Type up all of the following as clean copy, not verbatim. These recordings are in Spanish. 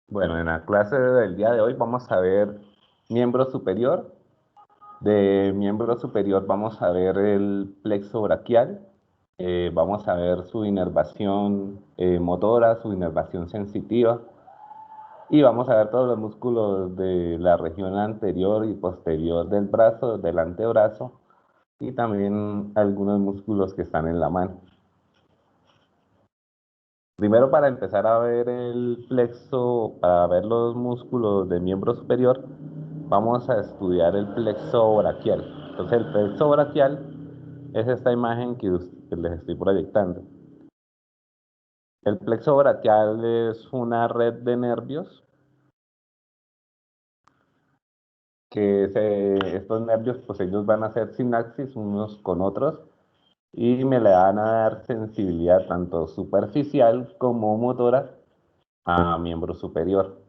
Bueno, en la clase del día de hoy vamos a ver miembro superior. De miembro superior vamos a ver el plexo braquial. Vamos a ver su inervación motora, su inervación sensitiva. Y vamos a ver todos los músculos de la región anterior y posterior del brazo, del antebrazo. Y también algunos músculos que están en la mano. Primero, para empezar a ver el plexo, para ver los músculos del miembro superior, vamos a estudiar el plexo braquial. Entonces, el plexo braquial es esta imagen que les estoy proyectando. El plexo braquial es una red de nervios estos nervios, pues ellos van a hacer sinapsis unos con otros y me le van a dar sensibilidad tanto superficial como motora a miembro superior.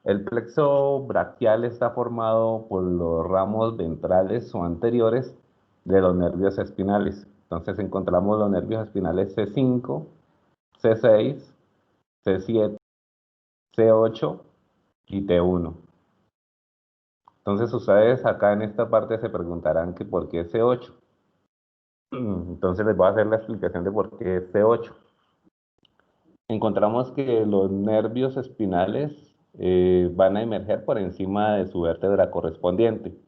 El plexo braquial está formado por los ramos ventrales o anteriores de los nervios espinales. Entonces encontramos los nervios espinales C5, C6, C7, C8 y T1. Entonces ustedes acá en esta parte se preguntarán que por qué C8. Entonces les voy a hacer la explicación de por qué C8. Encontramos que los nervios espinales van a emerger por encima de su vértebra correspondiente.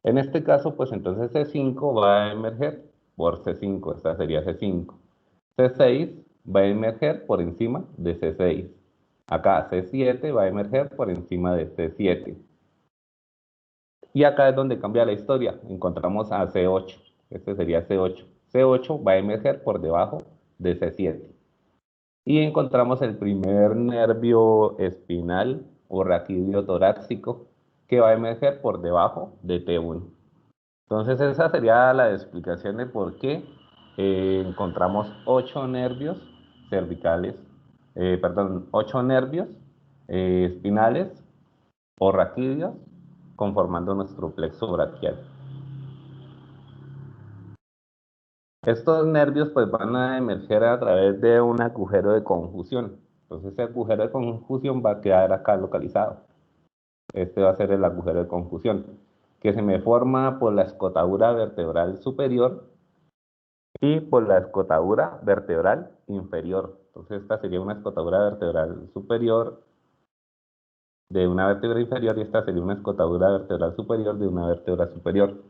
En este caso, pues entonces C5 va a emerger por C5, esta sería C5. C6 va a emerger por encima de C6. Acá C7 va a emerger por encima de C7. Y acá es donde cambia la historia. Encontramos a C8. Este sería C8. C8 va a emerger por debajo de C7. Y encontramos el primer nervio espinal o raquídeo torácico que va a emerger por debajo de T1. Entonces esa sería la explicación de por qué encontramos 8 nervios cervicales, perdón, 8 nervios espinales o raquídeos conformando nuestro plexo braquial. Estos nervios pues van a emerger a través de un agujero de confusión. Entonces ese agujero de confusión va a quedar acá localizado. Este va a ser el agujero de confusión, que se me forma por la escotadura vertebral superior y por la escotadura vertebral inferior. Entonces esta sería una escotadura vertebral superior de una vértebra inferior y esta sería una escotadura vertebral superior de una vértebra superior.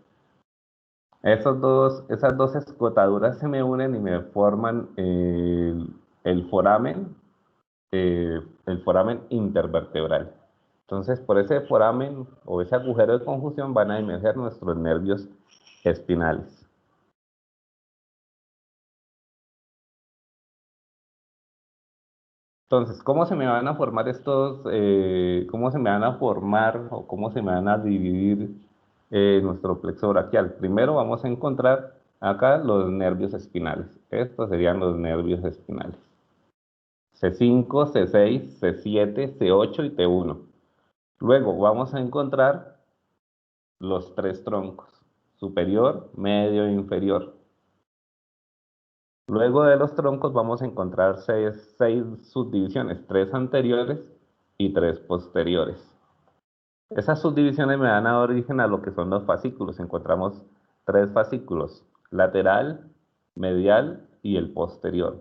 Esas dos escotaduras se me unen y me forman el foramen intervertebral. Entonces, por ese foramen o ese agujero de confusión van a emerger nuestros nervios espinales. Entonces, ¿cómo se me van a formar cómo se me van a formar o cómo se me van a dividir nuestro plexo braquial? Primero vamos a encontrar acá los nervios espinales. Estos serían los nervios espinales. C5, C6, C7, C8 y T1. Luego vamos a encontrar los tres troncos, superior, medio e inferior. Luego de los troncos vamos a encontrar seis subdivisiones, tres anteriores y tres posteriores. Esas subdivisiones me dan a origen a lo que son los fascículos. Encontramos tres fascículos, lateral, medial y el posterior.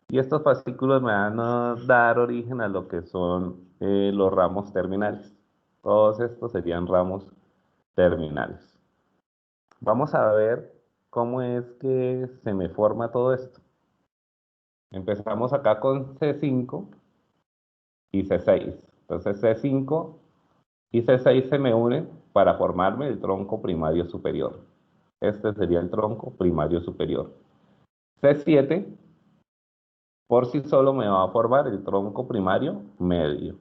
Y estos fascículos me van a dar origen a lo que son los ramos terminales. Todos estos serían ramos terminales. Vamos a ver cómo es que se me forma todo esto. Empezamos acá con C5 y C6. Entonces C5 y C6 se me unen para formarme el tronco primario superior. Este sería el tronco primario superior. C7 por sí solo me va a formar el tronco primario medio.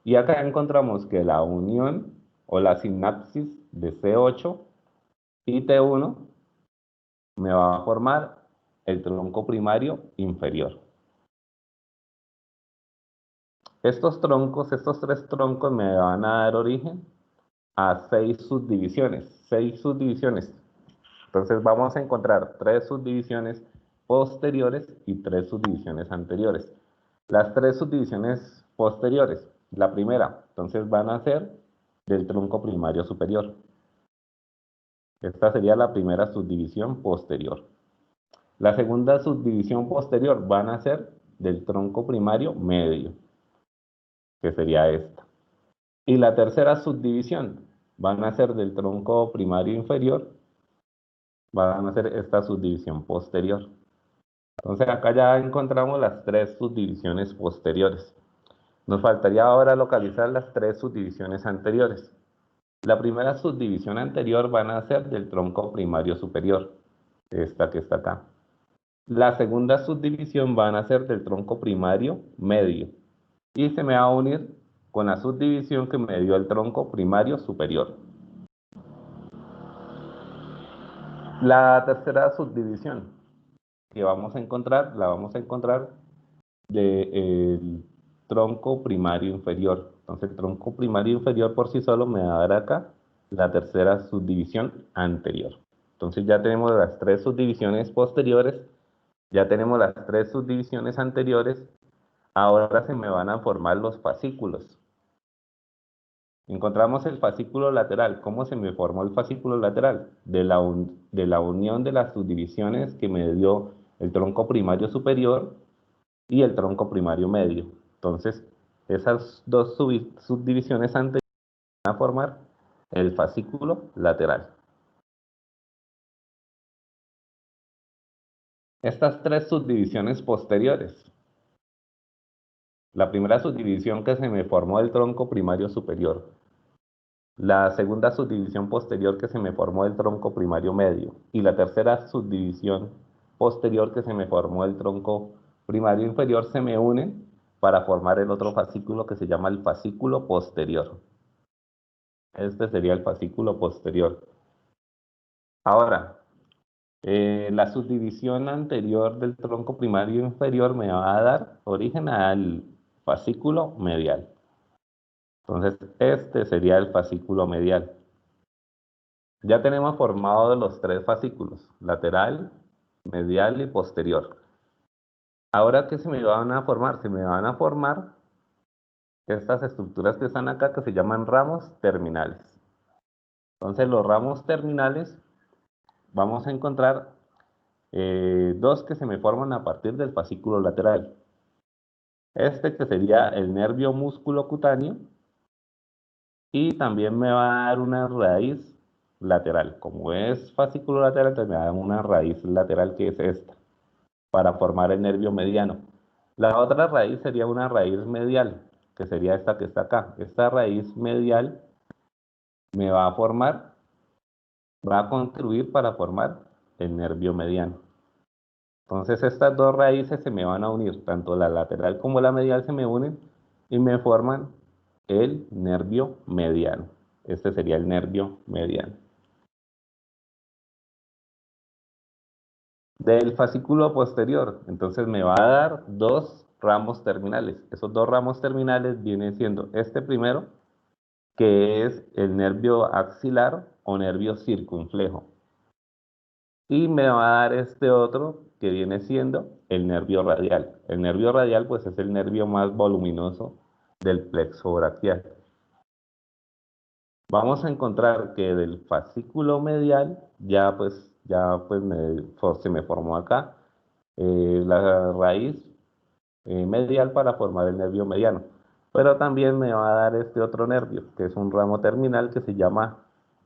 Y acá encontramos que la unión o la sinapsis de C8 y T1 me va a formar el tronco primario inferior. Estos tres troncos me van a dar origen a seis subdivisiones. Seis subdivisiones. Entonces vamos a encontrar tres subdivisiones posteriores y tres subdivisiones anteriores. Las tres subdivisiones posteriores. La primera, entonces van a ser del tronco primario superior. Esta sería la primera subdivisión posterior. La segunda subdivisión posterior van a ser del tronco primario medio, que sería esta. Y la tercera subdivisión van a ser del tronco primario inferior, van a ser esta subdivisión posterior. Entonces acá ya encontramos las tres subdivisiones posteriores. Nos faltaría ahora localizar las tres subdivisiones anteriores. La primera subdivisión anterior van a ser del tronco primario superior, esta que está acá. La segunda subdivisión van a ser del tronco primario medio. Y se me va a unir con la subdivisión que me dio el tronco primario superior. La tercera subdivisión que vamos a encontrar, la vamos a encontrar del tronco primario inferior. Entonces el tronco primario inferior por sí solo me va a dar acá la tercera subdivisión anterior. Entonces ya tenemos las tres subdivisiones posteriores, ya tenemos las tres subdivisiones anteriores, ahora se me van a formar los fascículos. Encontramos el fascículo lateral. ¿Cómo se me formó el fascículo lateral? De la unión de las subdivisiones que me dio el tronco primario superior y el tronco primario medio. Entonces, esas dos subdivisiones anteriores van a formar el fascículo lateral. Estas tres subdivisiones posteriores. La primera subdivisión que se me formó del tronco primario superior. La segunda subdivisión posterior que se me formó del tronco primario medio. Y la tercera subdivisión posterior que se me formó del tronco primario inferior se me unen para formar el otro fascículo que se llama el fascículo posterior. Este sería el fascículo posterior. Ahora, la subdivisión anterior del tronco primario inferior me va a dar origen al fascículo medial. Entonces, este sería el fascículo medial. Ya tenemos formado los tres fascículos, lateral, medial y posterior. Ahora, ¿qué se me van a formar? Se me van a formar estas estructuras que están acá que se llaman ramos terminales. Entonces, los ramos terminales vamos a encontrar dos que se me forman a partir del fascículo lateral. Este que sería el nervio músculo cutáneo y también me va a dar una raíz lateral. Como es fascículo lateral, entonces me da una raíz lateral que es esta, para formar el nervio mediano. La otra raíz sería una raíz medial, que sería esta que está acá. Esta raíz medial me va a formar, va a contribuir para formar el nervio mediano. Entonces estas dos raíces se me van a unir, tanto la lateral como la medial se me unen y me forman el nervio mediano. Este sería el nervio mediano. Del fascículo posterior, entonces me va a dar dos ramos terminales. Esos dos ramos terminales vienen siendo este primero, que es el nervio axilar o nervio circunflejo. Y me va a dar este otro que viene siendo el nervio radial. El nervio radial pues es el nervio más voluminoso del plexo braquial. Vamos a encontrar que del fascículo medial se me formó acá la raíz medial para formar el nervio mediano. Pero también me va a dar este otro nervio, que es un ramo terminal que se llama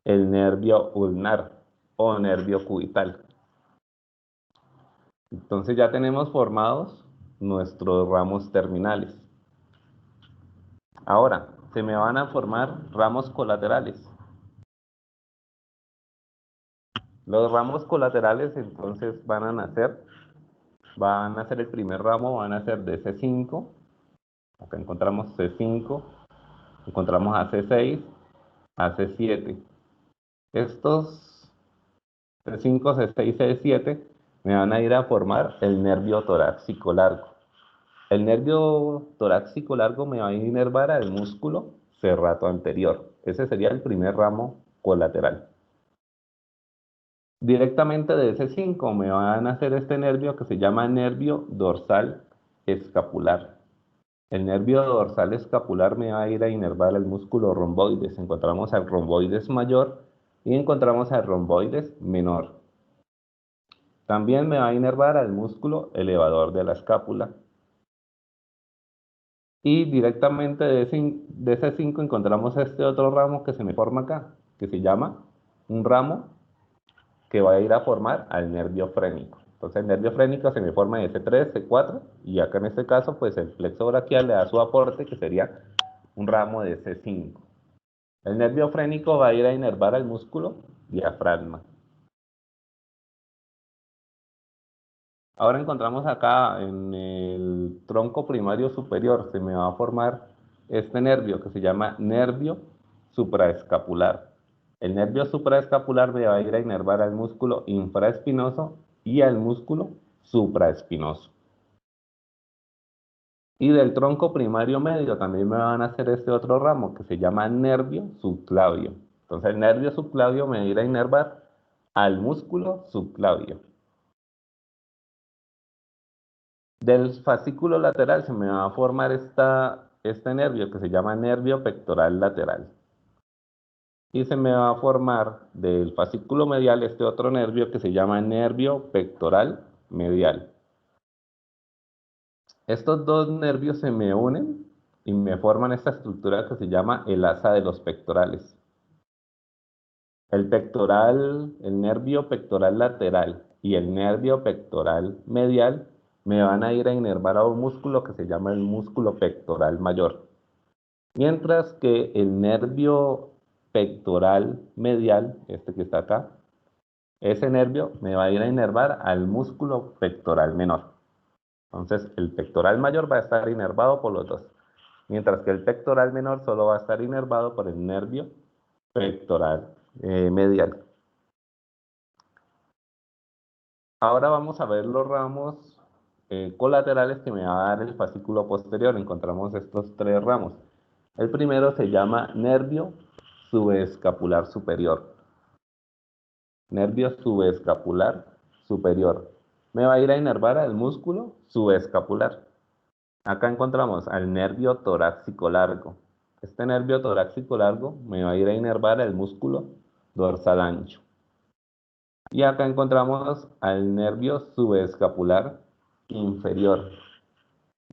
el nervio ulnar o nervio cubital. Entonces ya tenemos formados nuestros ramos terminales. Ahora, se me van a formar ramos colaterales. Los ramos colaterales entonces van a ser el primer ramo, van a ser de C5. Acá encontramos C5, encontramos a C6, a C7. Estos C5, C6, C7 me van a ir a formar el nervio torácico largo. El nervio torácico largo me va a inervar al músculo serrato anterior. Ese sería el primer ramo colateral. Directamente de ese 5 me van a hacer este nervio que se llama nervio dorsal escapular. El nervio dorsal escapular me va a ir a inervar el músculo romboides. Encontramos al romboides mayor y encontramos al romboides menor. También me va a inervar al músculo elevador de la escápula. Y directamente de ese 5 encontramos este otro ramo que se me forma acá, que se llama un ramo que va a ir a formar al nervio frénico. Entonces el nervio frénico se me forma en C3, C4, y acá en este caso pues el plexo braquial le da su aporte, que sería un ramo de C5. El nervio frénico va a ir a inervar al músculo diafragma. Ahora encontramos acá en el tronco primario superior, se me va a formar este nervio que se llama nervio supraescapular. El nervio supraescapular me va a ir a inervar al músculo infraespinoso y al músculo supraespinoso. Y del tronco primario medio también me van a hacer este otro ramo que se llama nervio subclavio. Entonces el nervio subclavio me va a ir a inervar al músculo subclavio. Del fascículo lateral se me va a formar este nervio que se llama nervio pectoral lateral. Y se me va a formar del fascículo medial este otro nervio que se llama nervio pectoral medial. Estos dos nervios se me unen y me forman esta estructura que se llama el asa de los pectorales. El nervio pectoral lateral y el nervio pectoral medial me van a ir a inervar a un músculo que se llama el músculo pectoral mayor. Mientras que el nervio pectoral medial, este que está acá, ese nervio me va a ir a inervar al músculo pectoral menor. Entonces, el pectoral mayor va a estar inervado por los dos, mientras que el pectoral menor solo va a estar inervado por el nervio pectoral medial. Ahora vamos a ver los ramos colaterales que me va a dar el fascículo posterior. Encontramos estos tres ramos. El primero se llama nervio subescapular superior. Nervio subescapular superior. Me va a ir a inervar al músculo subescapular. Acá encontramos al nervio torácico largo. Este nervio torácico largo me va a ir a inervar al músculo dorsal ancho. Y acá encontramos al nervio subescapular inferior.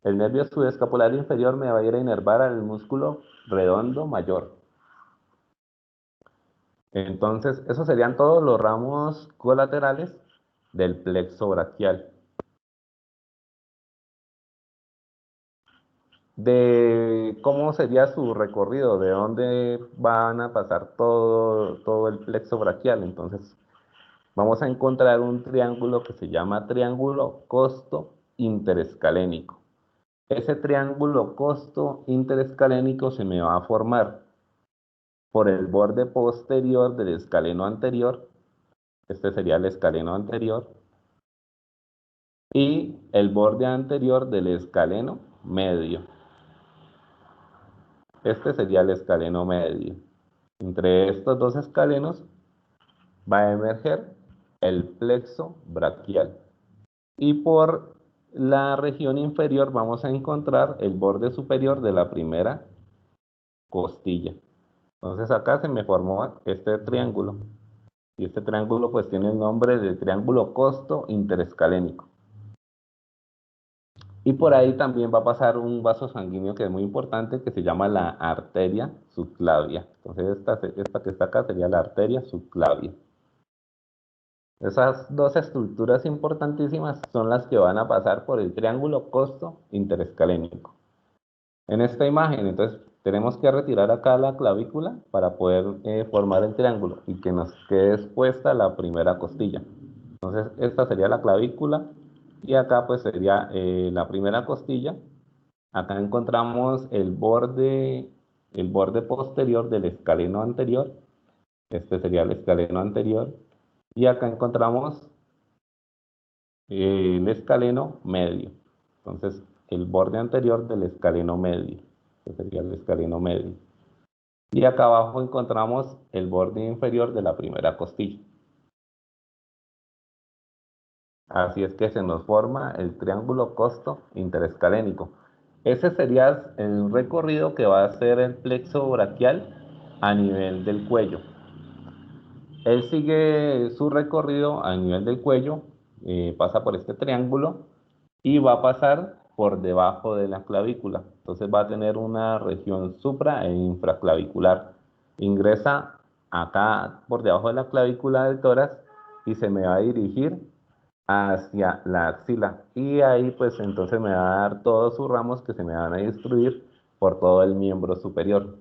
El nervio subescapular inferior me va a ir a inervar al músculo redondo mayor. Entonces, esos serían todos los ramos colaterales del plexo braquial. De cómo sería su recorrido, de dónde van a pasar todo el plexo braquial. Entonces, vamos a encontrar un triángulo que se llama triángulo costo interescalénico. Ese triángulo costo interescalénico se me va a formar por el borde posterior del escaleno anterior. Este sería el escaleno anterior. Y el borde anterior del escaleno medio. Este sería el escaleno medio. Entre estos dos escalenos va a emerger el plexo braquial. Y por la región inferior vamos a encontrar el borde superior de la primera costilla. Entonces acá se me formó este triángulo. Y este triángulo pues tiene el nombre de triángulo costo interescalénico. Y por ahí también va a pasar un vaso sanguíneo que es muy importante, que se llama la arteria subclavia. Entonces esta que está acá sería la arteria subclavia. Esas dos estructuras importantísimas son las que van a pasar por el triángulo costo interescalénico. En esta imagen, entonces, tenemos que retirar acá la clavícula para poder formar el triángulo y que nos quede expuesta la primera costilla. Entonces, esta sería la clavícula y acá pues sería la primera costilla. Acá encontramos el borde posterior del escaleno anterior. Este sería el escaleno anterior. Y acá encontramos el escaleno medio. Entonces, el borde anterior del escaleno medio. Este sería el escaleno medio. Y acá abajo encontramos el borde inferior de la primera costilla. Así es que se nos forma el triángulo costo interescalénico. Ese sería el recorrido que va a hacer el plexo braquial a nivel del cuello. Él sigue su recorrido a nivel del cuello, pasa por este triángulo y va a pasar por debajo de la clavícula. Entonces va a tener una región supra e infraclavicular. Ingresa acá por debajo de la clavícula del tórax y se me va a dirigir hacia la axila. Y ahí pues entonces me va a dar todos sus ramos que se me van a distribuir por todo el miembro superior.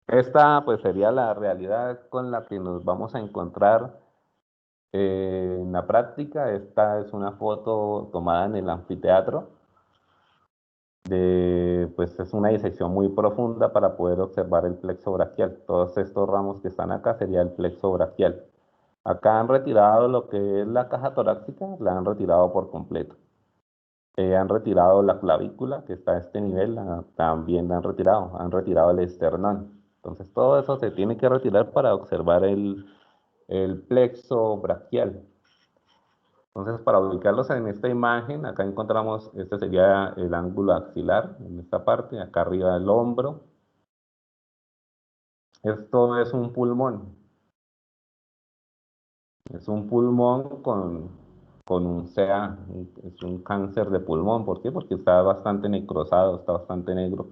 Esta pues sería la realidad con la que nos vamos a encontrar en la práctica. Esta es una foto tomada en el anfiteatro. Pues es una disección muy profunda para poder observar el plexo braquial. Todos estos ramos que están acá sería el plexo braquial. Acá han retirado lo que es la caja torácica, la han retirado por completo. Han retirado la clavícula, que está a este nivel, también la han retirado el esternón. Entonces todo eso se tiene que retirar para observar el plexo braquial. Entonces, para ubicarlos en esta imagen, acá encontramos, este sería el ángulo axilar, en esta parte, acá arriba del hombro. Esto es un pulmón con un CA, es un cáncer de pulmón. ¿Por qué? Porque está bastante necrosado, está bastante negro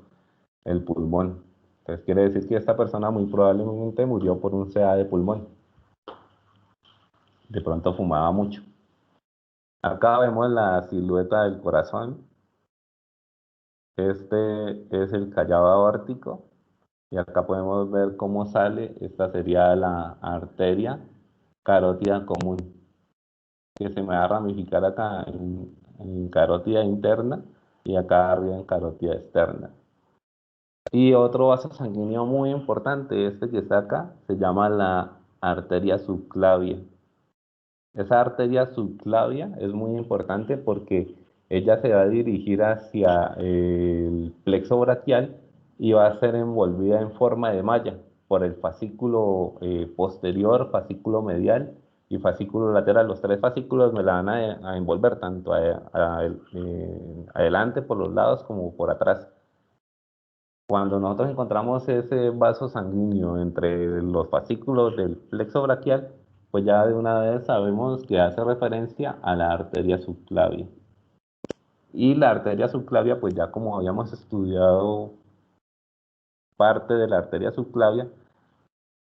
el pulmón. Entonces quiere decir que esta persona muy probablemente murió por un CA de pulmón. De pronto fumaba mucho. Acá vemos la silueta del corazón. Este es el callado aórtico. Y acá podemos ver cómo sale. Esta sería la arteria carótida común, que se me va a ramificar acá en carótida interna y acá arriba en carótida externa. Y otro vaso sanguíneo muy importante, este que está acá, se llama la arteria subclavia. Esa arteria subclavia es muy importante porque ella se va a dirigir hacia el plexo braquial y va a ser envolvida en forma de malla por el fascículo posterior, fascículo medial y fascículo lateral. Los tres fascículos me la van a envolver tanto adelante por los lados como por atrás. Cuando nosotros encontramos ese vaso sanguíneo entre los fascículos del plexo braquial, pues ya de una vez sabemos que hace referencia a la arteria subclavia. Y la arteria subclavia, pues ya como habíamos estudiado parte de la arteria subclavia,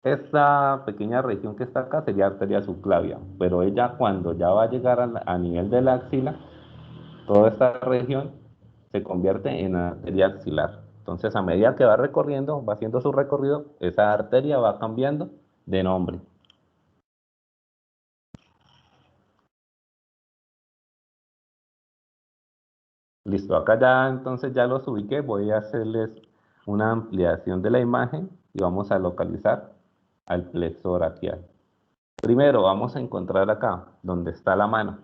esta pequeña región que está acá sería arteria subclavia, pero ella cuando ya va a llegar a nivel de la axila, toda esta región se convierte en arteria axilar. Entonces, a medida que va recorriendo, va haciendo su recorrido, esa arteria va cambiando de nombre. Listo, acá ya entonces ya los ubiqué. Voy a hacerles una ampliación de la imagen y vamos a localizar al plexo braquial. Primero vamos a encontrar acá, donde está la mano.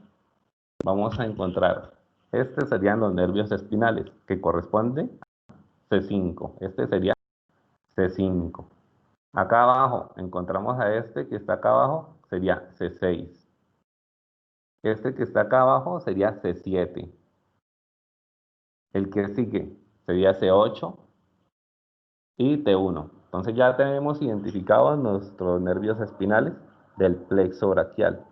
Vamos a encontrar, este serían los nervios espinales, que corresponde a C5. Este sería C5. Acá abajo encontramos a este que está acá abajo, sería C6. Este que está acá abajo sería C7. El que sigue sería C8 y T1. Entonces ya tenemos identificados nuestros nervios espinales del plexo braquial.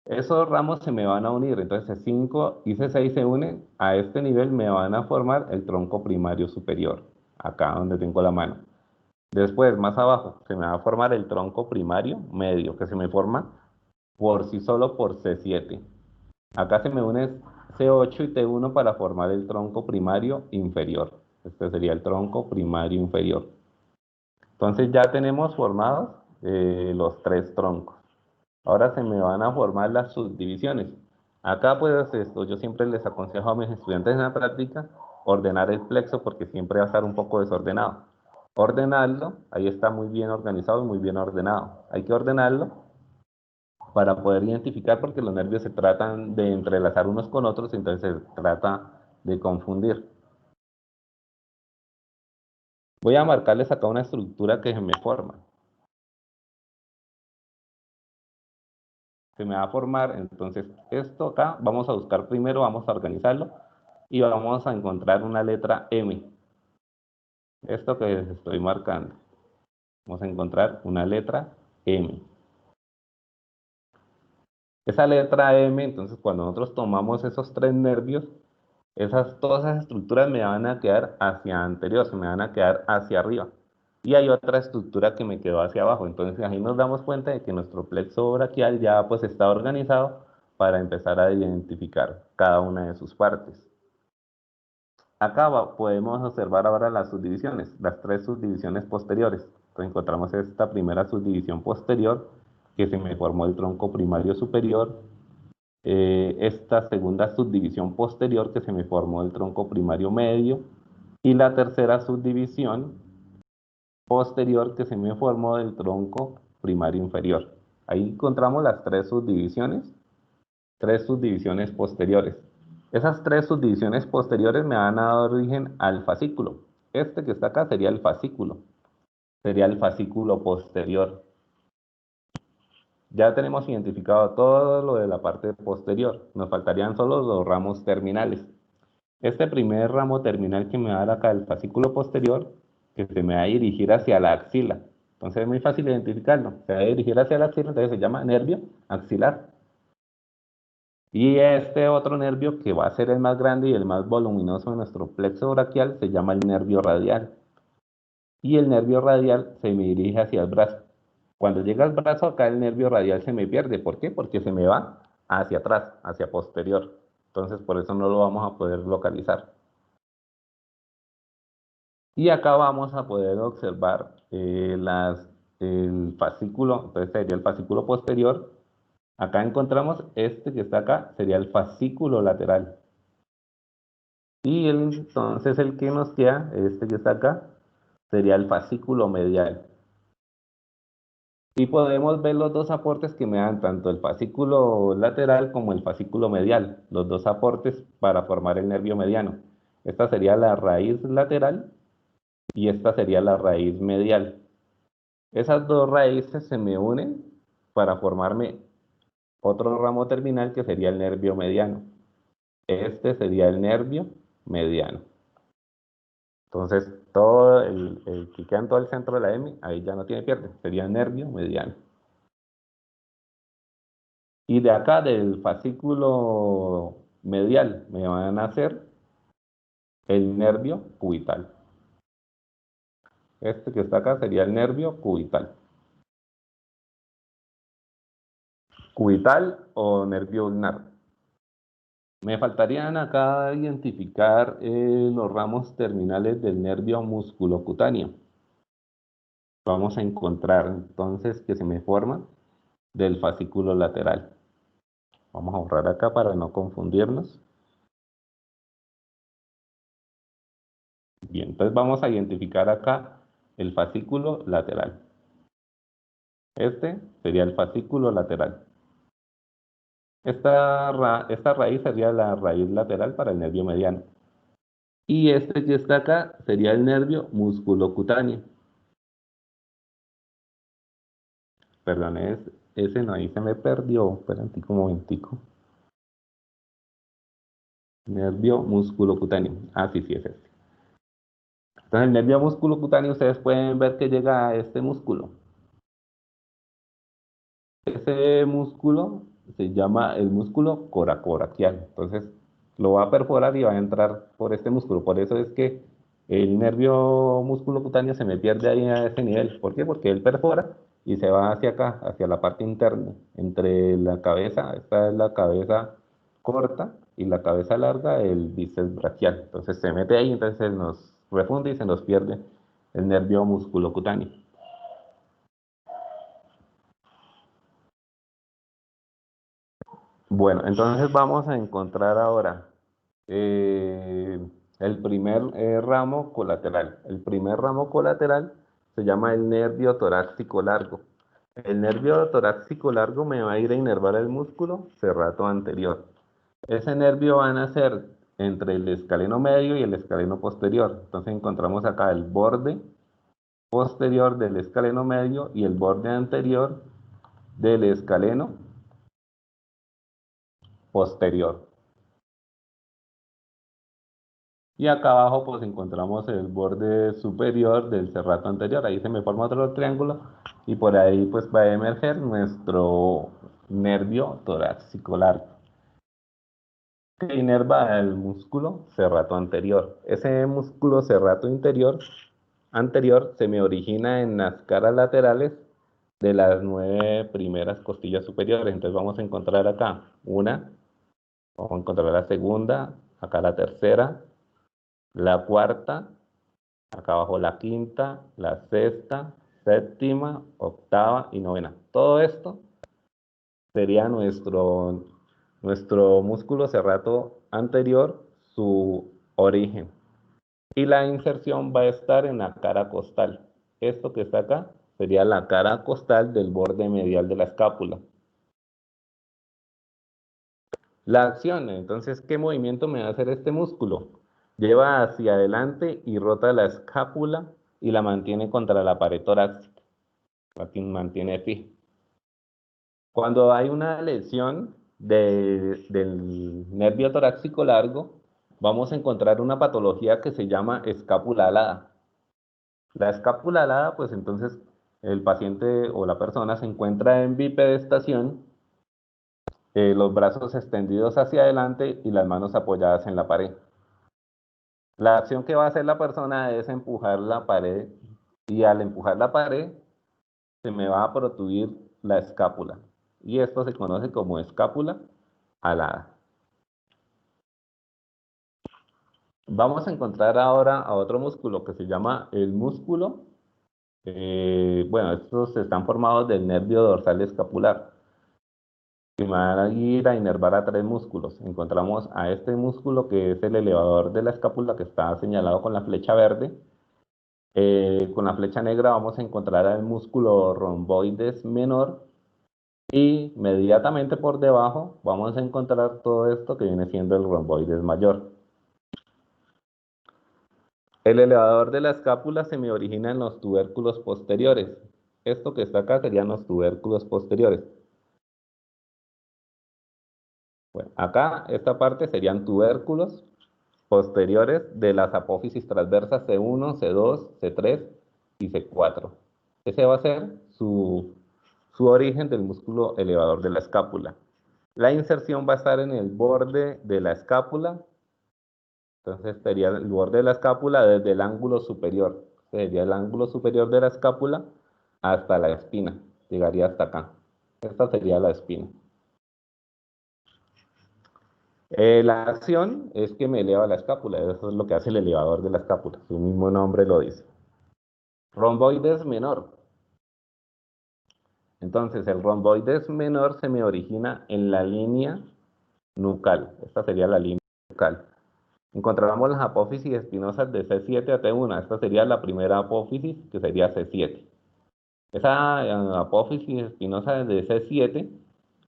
Esos ramos se me van a unir, entonces C5 y C6 se unen a este nivel, me van a formar el tronco primario superior, acá donde tengo la mano. Después, más abajo, se me va a formar el tronco primario medio, que se me forma por sí solo por C7. Acá se me une C8 y T1 para formar el tronco primario inferior. Este sería el tronco primario inferior. Entonces ya tenemos formados los tres troncos. Ahora se me van a formar las subdivisiones. Acá pues esto, yo siempre les aconsejo a mis estudiantes en la práctica ordenar el plexo porque siempre va a estar un poco desordenado. Ordenarlo, ahí está muy bien organizado y muy bien ordenado. Hay que ordenarlo para poder identificar porque los nervios se tratan de entrelazar unos con otros, entonces se trata de confundir. Voy a marcarles acá una estructura que se me forma. se me va a formar, entonces esto acá, vamos a buscar primero, vamos a organizarlo, y vamos a encontrar una letra M, esto que les estoy marcando, vamos a encontrar una letra M. Esa letra M, entonces cuando nosotros tomamos esos tres nervios, todas esas estructuras me van a quedar hacia anterior, se me van a quedar hacia arriba. Y hay otra estructura que me quedó hacia abajo. Entonces ahí nos damos cuenta de que nuestro plexo braquial ya pues está organizado para empezar a identificar cada una de sus partes. Acá podemos observar ahora las subdivisiones, las tres subdivisiones posteriores. Entonces encontramos esta primera subdivisión posterior que se me formó el tronco primario superior, esta segunda subdivisión posterior que se me formó el tronco primario medio y la tercera subdivisión posterior que se me formó del tronco primario inferior. Ahí encontramos las tres subdivisiones posteriores. Esas tres subdivisiones posteriores me van a dar origen al fascículo. Este que está acá sería el fascículo posterior. Ya tenemos identificado todo lo de la parte posterior. Nos faltarían solo los ramos terminales. Este primer ramo terminal que me va a dar acá el fascículo posterior, que se me va a dirigir hacia la axila. Entonces es muy fácil identificarlo. Se va a dirigir hacia la axila, entonces se llama nervio axilar. Y este otro nervio, que va a ser el más grande y el más voluminoso de nuestro plexo braquial, se llama el nervio radial. Y el nervio radial se me dirige hacia el brazo. Cuando llega al brazo, acá el nervio radial se me pierde. ¿Por qué? Porque se me va hacia atrás, hacia posterior. Entonces, por eso no lo vamos a poder localizar. Y acá vamos a poder observar el fascículo, entonces sería el fascículo posterior. Acá encontramos este que está acá, sería el fascículo lateral. Y entonces el que nos queda, este que está acá, sería el fascículo medial. Y podemos ver los dos aportes que me dan tanto el fascículo lateral como el fascículo medial, los dos aportes para formar el nervio mediano. Esta sería la raíz lateral y esta sería la raíz medial. Esas dos raíces se me unen para formarme otro ramo terminal que sería el nervio mediano. Este sería el nervio mediano. Entonces, todo el que queda en todo el centro de la M, ahí ya no tiene pierde, sería nervio mediano. Y de acá, del fascículo medial, me van a hacer el nervio cubital. Este que está acá sería el nervio cubital. Cubital o nervio ulnar. Me faltarían acá identificar los ramos terminales del nervio musculocutáneo. Vamos a encontrar entonces que se me forman del fascículo lateral. Vamos a borrar acá para no confundirnos. Bien, entonces vamos a identificar acá el fascículo lateral. Este sería el fascículo lateral. Esta raíz sería la raíz lateral para el nervio mediano. Y este que está acá sería el nervio musculocutáneo. Perdón, ese no, ahí se me perdió. Espérate un momentico. Nervio musculocutáneo. Ah, sí, sí, es este. Entonces, el nervio musculocutáneo, ustedes pueden ver que llega a este músculo. Ese músculo se llama el músculo coracoraquial. Entonces, lo va a perforar y va a entrar por este músculo. Por eso es que el nervio musculocutáneo se me pierde ahí a ese nivel. ¿Por qué? Porque él perfora y se va hacia acá, hacia la parte interna, entre la cabeza, esta es la cabeza corta y la cabeza larga, el bíceps braquial. Entonces se mete ahí, entonces se nos refunde y se nos pierde el nervio musculocutáneo. Bueno, entonces vamos a encontrar ahora eh, el primer ramo colateral. El primer ramo colateral se llama el nervio torácico largo. El nervio torácico largo me va a ir a inervar el músculo serrato anterior. Ese nervio va a nacer entre el escaleno medio y el escaleno posterior. Entonces encontramos acá el borde posterior del escaleno medio y el borde anterior del escaleno posterior. Y acá abajo pues encontramos el borde superior del serrato anterior. Ahí se me forma otro triángulo y por ahí pues va a emerger nuestro nervio torácico largo, que inerva el músculo serrato anterior. Ese músculo serrato anterior se me origina en las caras laterales de las 9 primeras costillas superiores. Entonces vamos a encontrar acá una, vamos a encontrar la segunda, acá la tercera, la cuarta, acá abajo la quinta, la sexta, séptima, octava y novena. Todo esto sería nuestro músculo serrato anterior, su origen. Y la inserción va a estar en la cara costal. Esto que está acá sería la cara costal del borde medial de la escápula. La acción, entonces, ¿qué movimiento me va a hacer este músculo? Lleva hacia adelante y rota la escápula y la mantiene contra la pared torácica. La mantiene fija. Cuando hay una lesión del nervio torácico largo, vamos a encontrar una patología que se llama escápula alada. La escápula alada, pues entonces el paciente o la persona se encuentra en bipedestación, los brazos extendidos hacia adelante y las manos apoyadas en la pared. La acción que va a hacer la persona es empujar la pared y al empujar la pared se me va a protruir la escápula y esto se conoce como escápula alada. Vamos a encontrar ahora a otro músculo que se llama el músculo. Bueno, estos están formados del nervio dorsal escapular y van a ir a inervar a tres músculos. Encontramos a este músculo que es el elevador de la escápula que está señalado con la flecha verde. Con la flecha negra vamos a encontrar al músculo romboides menor y inmediatamente por debajo vamos a encontrar todo esto que viene siendo el romboides mayor. El elevador de la escápula se me origina en los tubérculos posteriores. Esto que está acá serían los tubérculos posteriores. Bueno, acá esta parte serían tubérculos posteriores de las apófisis transversas C1, C2, C3 y C4. Ese va a ser su origen del músculo elevador de la escápula. La inserción va a estar en el borde de la escápula. Entonces sería el borde de la escápula desde el ángulo superior. Sería el ángulo superior de la escápula hasta la espina. Llegaría hasta acá. Esta sería la espina. La acción es que me eleva la escápula. Eso es lo que hace el elevador de la escápula. Su mismo nombre lo dice. Romboides menor. Entonces el romboides menor se me origina en la línea nucal. Esta sería la línea nucal. Encontramos las apófisis espinosas de C7 a T1. Esta sería la primera apófisis, que sería C7. Esa apófisis espinosa de C7,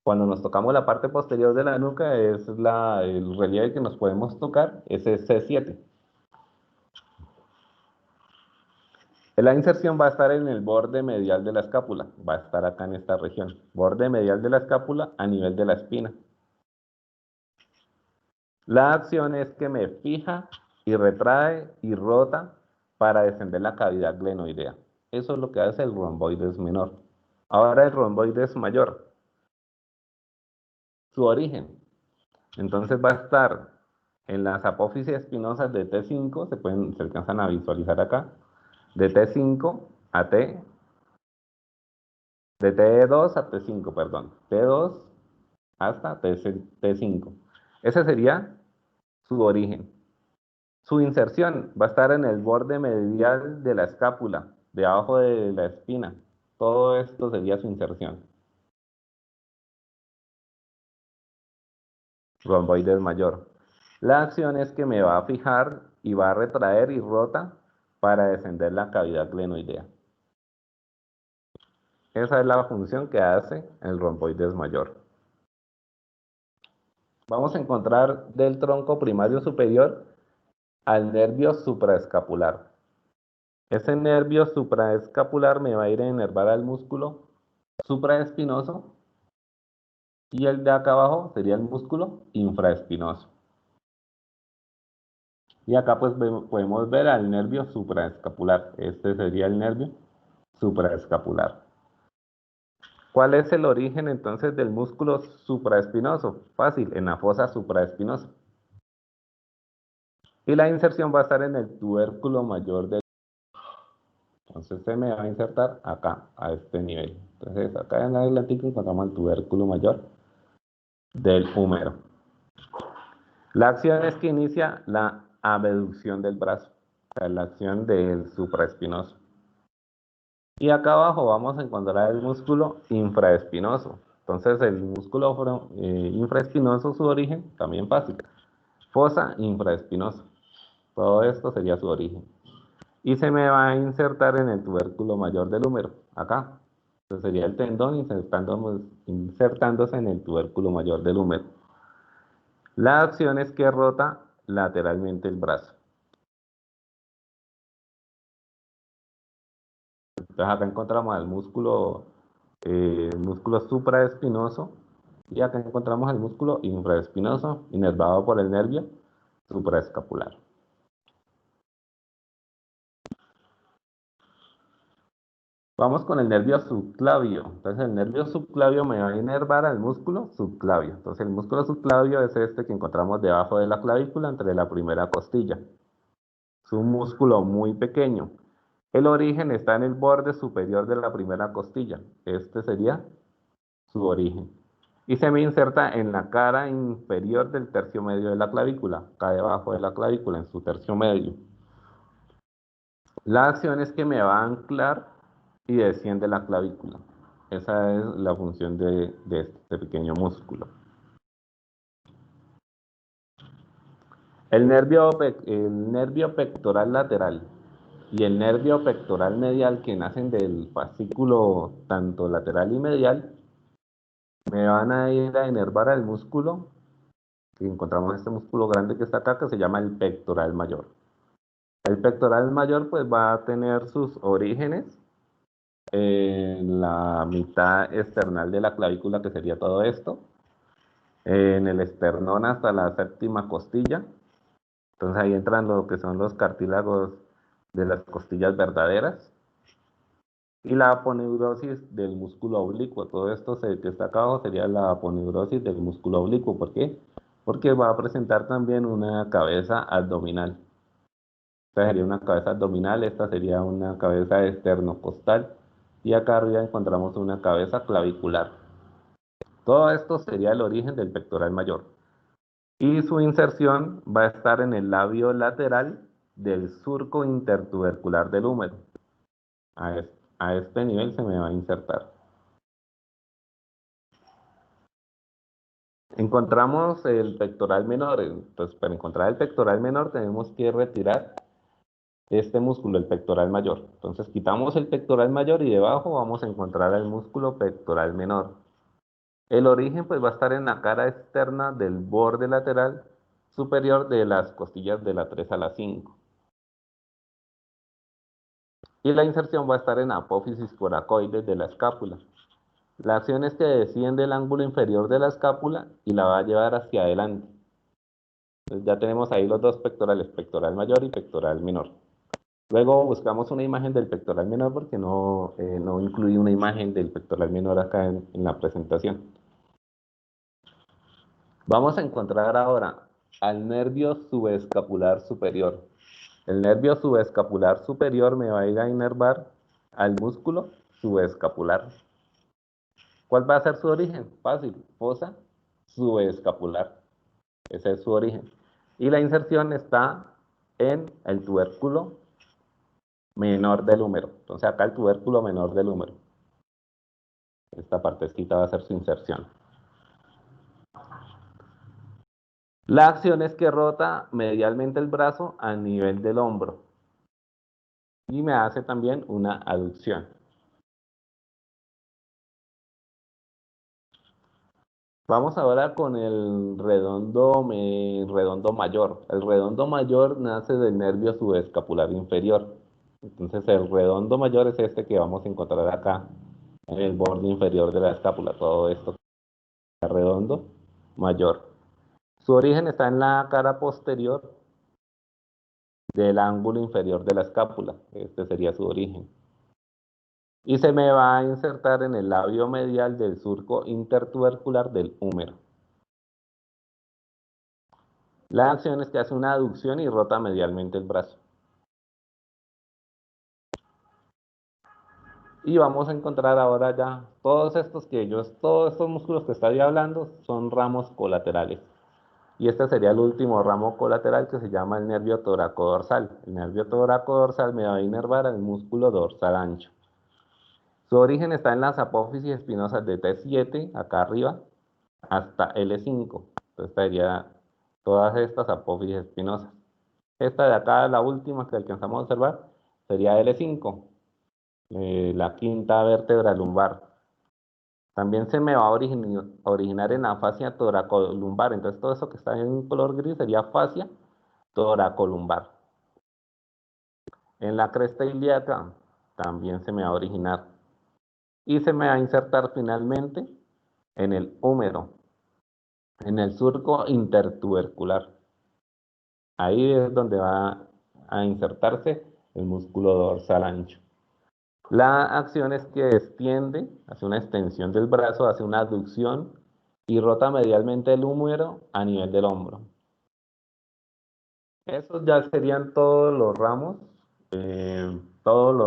cuando nos tocamos la parte posterior de la nuca, es el relieve que nos podemos tocar, ese es C7. La inserción va a estar en el borde medial de la escápula, va a estar acá en esta región, borde medial de la escápula a nivel de la espina. La acción es que me fija y retrae y rota para descender la cavidad glenoidea. Eso es lo que hace el romboides menor. Ahora el romboides mayor, su origen. Entonces va a estar en las apófisis espinosas de T5, se alcanzan a visualizar acá, de T5 a T, de T2 a T5, perdón, T2 hasta T5. Ese sería su origen. Su inserción va a estar en el borde medial de la escápula, debajo de la espina. Todo esto sería su inserción. Romboides mayor. La acción es que me va a fijar y va a retraer y rota para descender la cavidad glenoidea. Esa es la función que hace el romboides mayor. Vamos a encontrar del tronco primario superior al nervio supraescapular. Ese nervio supraescapular me va a ir a inervar al músculo supraespinoso Y el de acá abajo sería el músculo infraespinoso. Y acá pues podemos ver al nervio supraescapular. Este sería el nervio supraescapular. ¿Cuál es el origen entonces del músculo supraespinoso? Fácil, en la fosa supraespinosa. Y la inserción va a estar en el tubérculo mayor del... Entonces se me va a insertar acá, a este nivel. Entonces acá en el atlántico encontramos el tubérculo mayor del húmero. La acción es que inicia la abducción del brazo, o sea, la acción del supraespinoso. Y acá abajo vamos a encontrar el músculo infraespinoso. Entonces el músculo infraespinoso, su origen, también fácil. Fosa infraespinosa. Todo esto sería su origen. Y se me va a insertar en el tubérculo mayor del húmero, acá. Entonces sería el tendón insertándose en el tubérculo mayor del húmero. La acción es que rota lateralmente el brazo. Entonces acá encontramos el músculo supraespinoso y acá encontramos el músculo infraespinoso inervado por el nervio supraescapular. Vamos con el nervio subclavio. Entonces el nervio subclavio me va a inervar al músculo subclavio. Entonces el músculo subclavio es este que encontramos debajo de la clavícula entre la primera costilla. Es un músculo muy pequeño. El origen está en el borde superior de la primera costilla. Este sería su origen. Y se me inserta en la cara inferior del tercio medio de la clavícula, acá debajo de la clavícula, en su tercio medio. La acción es que me va a anclar y desciende la clavícula. Esa es la función de este pequeño músculo. El nervio pectoral lateral y el nervio pectoral medial que nacen del fascículo tanto lateral y medial me van a ir a inervar al músculo que encontramos este músculo grande que está acá que se llama el pectoral mayor. El pectoral mayor pues va a tener sus orígenes en la mitad external de la clavícula, que sería todo esto, en el esternón hasta la séptima costilla. Entonces ahí entran lo que son los cartílagos de las costillas verdaderas y la aponeurosis del músculo oblicuo. Todo esto que está acá abajo sería la aponeurosis del músculo oblicuo. ¿Por qué? Porque va a presentar también una cabeza abdominal. Esta sería una cabeza abdominal, esta sería una cabeza esternocostal y acá arriba encontramos una cabeza clavicular. Todo esto sería el origen del pectoral mayor. Y su inserción va a estar en el labio lateral del surco intertubercular del húmero. A este nivel se me va a insertar. Encontramos el pectoral menor. Entonces, para encontrar el pectoral menor tenemos que retirar este músculo, el pectoral mayor. Entonces quitamos el pectoral mayor y debajo vamos a encontrar el músculo pectoral menor. El origen pues va a estar en la cara externa del borde lateral superior de las costillas de la 3 a la 5. Y la inserción va a estar en apófisis coracoides de la escápula. La acción es que desciende el ángulo inferior de la escápula y la va a llevar hacia adelante. Entonces ya tenemos ahí los dos pectorales, pectoral mayor y pectoral menor. Luego buscamos una imagen del pectoral menor porque no incluí una imagen del pectoral menor acá en la presentación. Vamos a encontrar ahora al nervio subescapular superior. El nervio subescapular superior me va a ir a inervar al músculo subescapular. ¿Cuál va a ser su origen? Fácil, fosa subescapular. Ese es su origen. Y la inserción está en el tubérculo menor del húmero. Entonces acá el tubérculo menor del húmero. Esta partecita va a ser su inserción. La acción es que rota medialmente el brazo a nivel del hombro. Y me hace también una aducción. Vamos ahora con el redondo mayor. El redondo mayor nace del nervio subescapular inferior. Entonces el redondo mayor es este que vamos a encontrar acá en el borde inferior de la escápula. Todo esto redondo mayor. Su origen está en la cara posterior del ángulo inferior de la escápula. Este sería su origen. Y se me va a insertar en el labio medial del surco intertubercular del húmero. La acción es que hace una aducción y rota medialmente el brazo. Y vamos a encontrar ahora ya todos estos músculos que estoy hablando son ramos colaterales. Y este sería el último ramo colateral que se llama el nervio toracodorsal. El nervio toracodorsal me va a inervar al músculo dorsal ancho. Su origen está en las apófisis espinosas de T7, acá arriba, hasta L5. Entonces estaría todas estas apófisis espinosas. Esta de acá, la última que alcanzamos a observar, sería L5, la quinta vértebra lumbar. También se me va a originar en la fascia toracolumbar. Entonces todo eso que está en color gris sería fascia toracolumbar. En la cresta ilíaca también se me va a originar. Y se me va a insertar finalmente en el húmero, en el surco intertubercular. Ahí es donde va a insertarse el músculo dorsal ancho. La acción es que extiende, hace una extensión del brazo, hace una aducción y rota medialmente el húmero a nivel del hombro. Esos ya serían todos los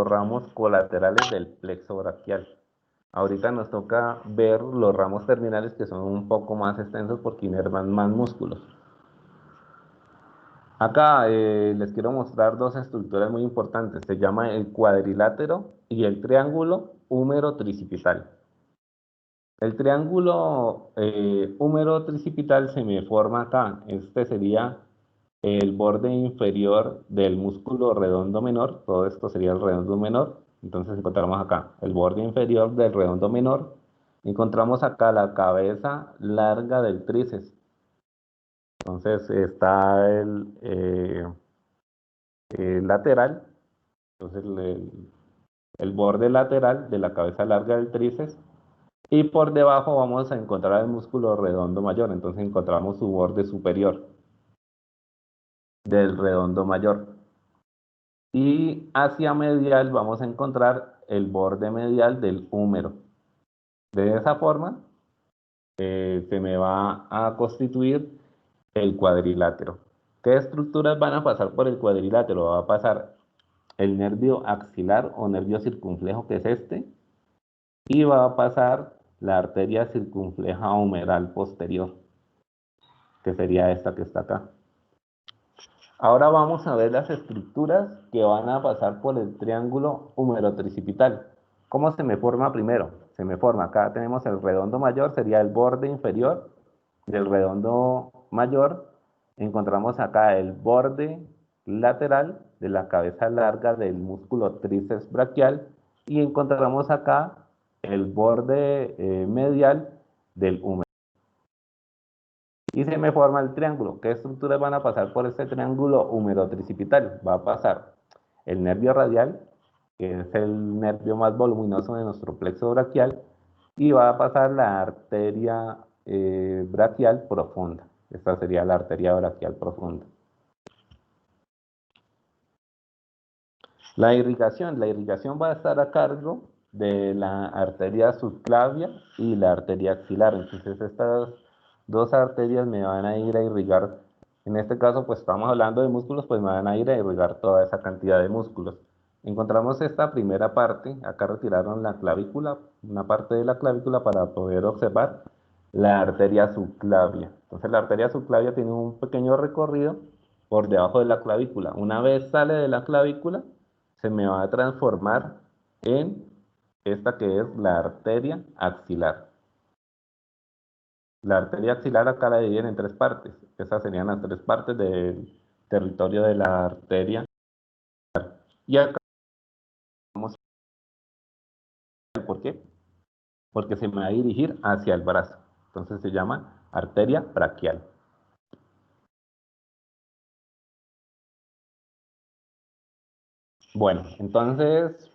ramos colaterales del plexo braquial. Ahorita nos toca ver los ramos terminales que son un poco más extensos porque inervan más músculos. Acá les quiero mostrar dos estructuras muy importantes. Se llama el cuadrilátero y el triángulo húmero tricipital. El triángulo húmero tricipital se me forma acá. Este sería el borde inferior del músculo redondo menor. Todo esto sería el redondo menor. Entonces encontramos acá el borde inferior del redondo menor. Encontramos acá la cabeza larga del tríceps. Entonces está el lateral. Entonces el borde lateral de la cabeza larga del tríceps. Y por debajo vamos a encontrar el músculo redondo mayor. Entonces encontramos su borde superior del redondo mayor. Y hacia medial vamos a encontrar el borde medial del húmero. De esa forma se me va a constituir el cuadrilátero. ¿Qué estructuras van a pasar por el cuadrilátero? Va a pasar el nervio axilar o nervio circunflejo, que es este, y va a pasar la arteria circunfleja humeral posterior, que sería esta que está acá. Ahora vamos a ver las estructuras que van a pasar por el triángulo humerotricipital. ¿Cómo se me forma primero? Se me forma, acá tenemos el redondo mayor, sería el borde inferior del redondo mayor. Encontramos acá el borde lateral de la cabeza larga del músculo tríceps braquial y encontramos acá el borde medial del húmero. Y se me forma el triángulo. ¿Qué estructuras van a pasar por este triángulo húmero-tricipital? Va a pasar el nervio radial, que es el nervio más voluminoso de nuestro plexo braquial, y va a pasar la arteria braquial profunda. Esta sería la arteria braquial profunda. La irrigación va a estar a cargo de la arteria subclavia y la arteria axilar. Entonces estas dos arterias me van a ir a irrigar. En este caso, pues estamos hablando de músculos, pues me van a ir a irrigar toda esa cantidad de músculos. Encontramos esta primera parte, acá retiraron la clavícula, una parte de la clavícula para poder observar la arteria subclavia. Entonces la arteria subclavia tiene un pequeño recorrido por debajo de la clavícula. Una vez sale de la clavícula, se me va a transformar en esta que es la arteria axilar. La arteria axilar acá la dividen en tres partes. Esas serían las tres partes del territorio de la arteria. Y acá vamos a ver por qué. Porque se me va a dirigir hacia el brazo. Entonces se llama arteria braquial. Bueno, entonces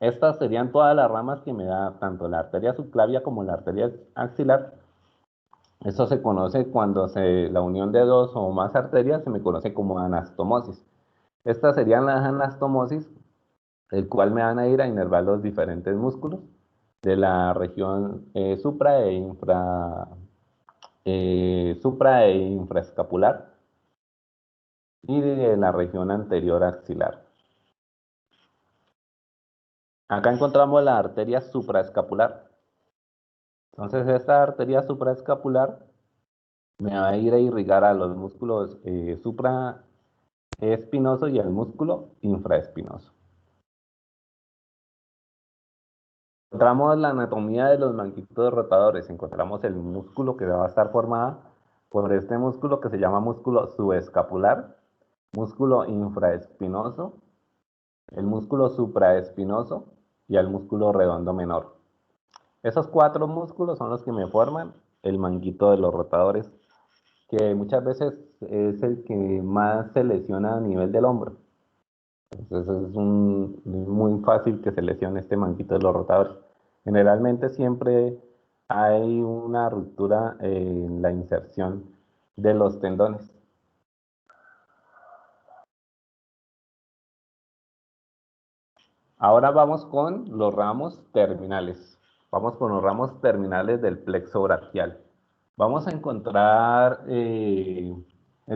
estas serían todas las ramas que me da tanto la arteria subclavia como la arteria axilar Eso se conoce cuando la unión de dos o más arterias se me conoce como anastomosis. Estas serían las anastomosis, el cual me van a ir a inervar los diferentes músculos de la región supra e infraescapular y de la región anterior axilar. Acá encontramos la arteria supraescapular. Entonces esta arteria supraescapular me va a ir a irrigar a los músculos supraespinoso y al músculo infraespinoso. Encontramos la anatomía de los manguitos rotadores. Encontramos el músculo que va a estar formado por este músculo que se llama músculo subescapular, músculo infraespinoso, el músculo supraespinoso y el músculo redondo menor. Esos cuatro músculos son los que me forman el manguito de los rotadores, que muchas veces es el que más se lesiona a nivel del hombro. Entonces es muy fácil que se lesione este manguito de los rotadores. Generalmente siempre hay una ruptura en la inserción de los tendones. Ahora vamos con los ramos terminales. Vamos con los ramos terminales del plexo braquial. Vamos a encontrar el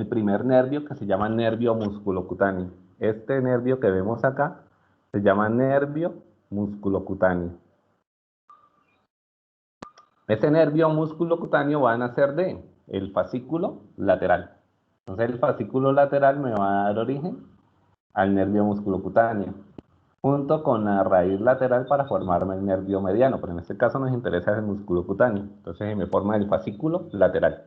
primer nervio que se llama nervio musculocutáneo. Este nervio que vemos acá se llama nervio musculocutáneo. Este nervio musculocutáneo va a nacer de el fascículo lateral. Entonces el fascículo lateral me va a dar origen al nervio musculocutáneo, junto con la raíz lateral para formarme el nervio mediano, pero en este caso nos interesa el musculocutáneo. Entonces me forma el fascículo lateral.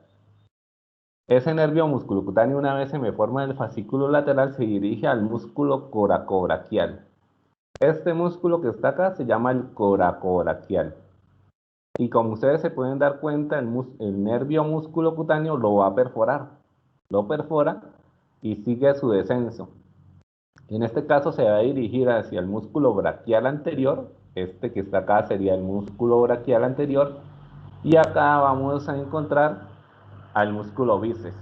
Ese nervio musculocutáneo, una vez se me forma el fascículo lateral, se dirige al músculo coracobraquial. Este músculo que está acá se llama el coracobraquial. Y como ustedes se pueden dar cuenta, el nervio musculocutáneo lo va a perforar. Lo perfora y sigue su descenso. En este caso se va a dirigir hacia el músculo braquial anterior. Este que está acá sería el músculo braquial anterior. Y acá vamos a encontrar al músculo bíceps.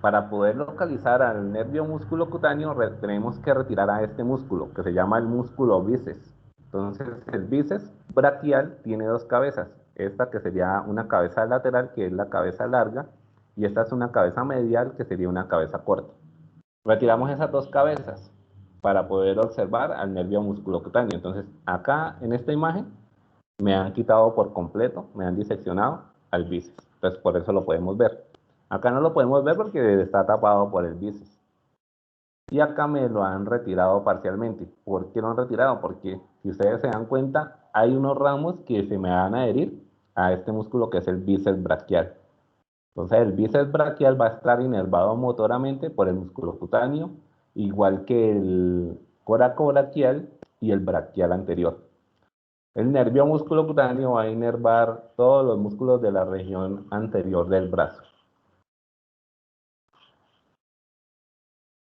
Para poder localizar al nervio musculocutáneo tenemos que retirar a este músculo que se llama el músculo bíceps. Entonces el bíceps braquial tiene dos cabezas. Esta que sería una cabeza lateral, que es la cabeza larga, y esta es una cabeza medial, que sería una cabeza corta. Retiramos esas dos cabezas para poder observar al nervio musculocutáneo. Entonces acá en esta imagen me han quitado por completo, me han diseccionado al bíceps. Entonces por eso lo podemos ver. Acá no lo podemos ver porque está tapado por el bíceps. Y acá me lo han retirado parcialmente. ¿Por qué lo han retirado? Porque si ustedes se dan cuenta, hay unos ramos que se me van a adherir a este músculo que es el bíceps braquial. Entonces el bíceps braquial va a estar inervado motoramente por el músculo cutáneo, igual que el coracobraquial y el braquial anterior. El nervio musculocutáneo va a inervar todos los músculos de la región anterior del brazo.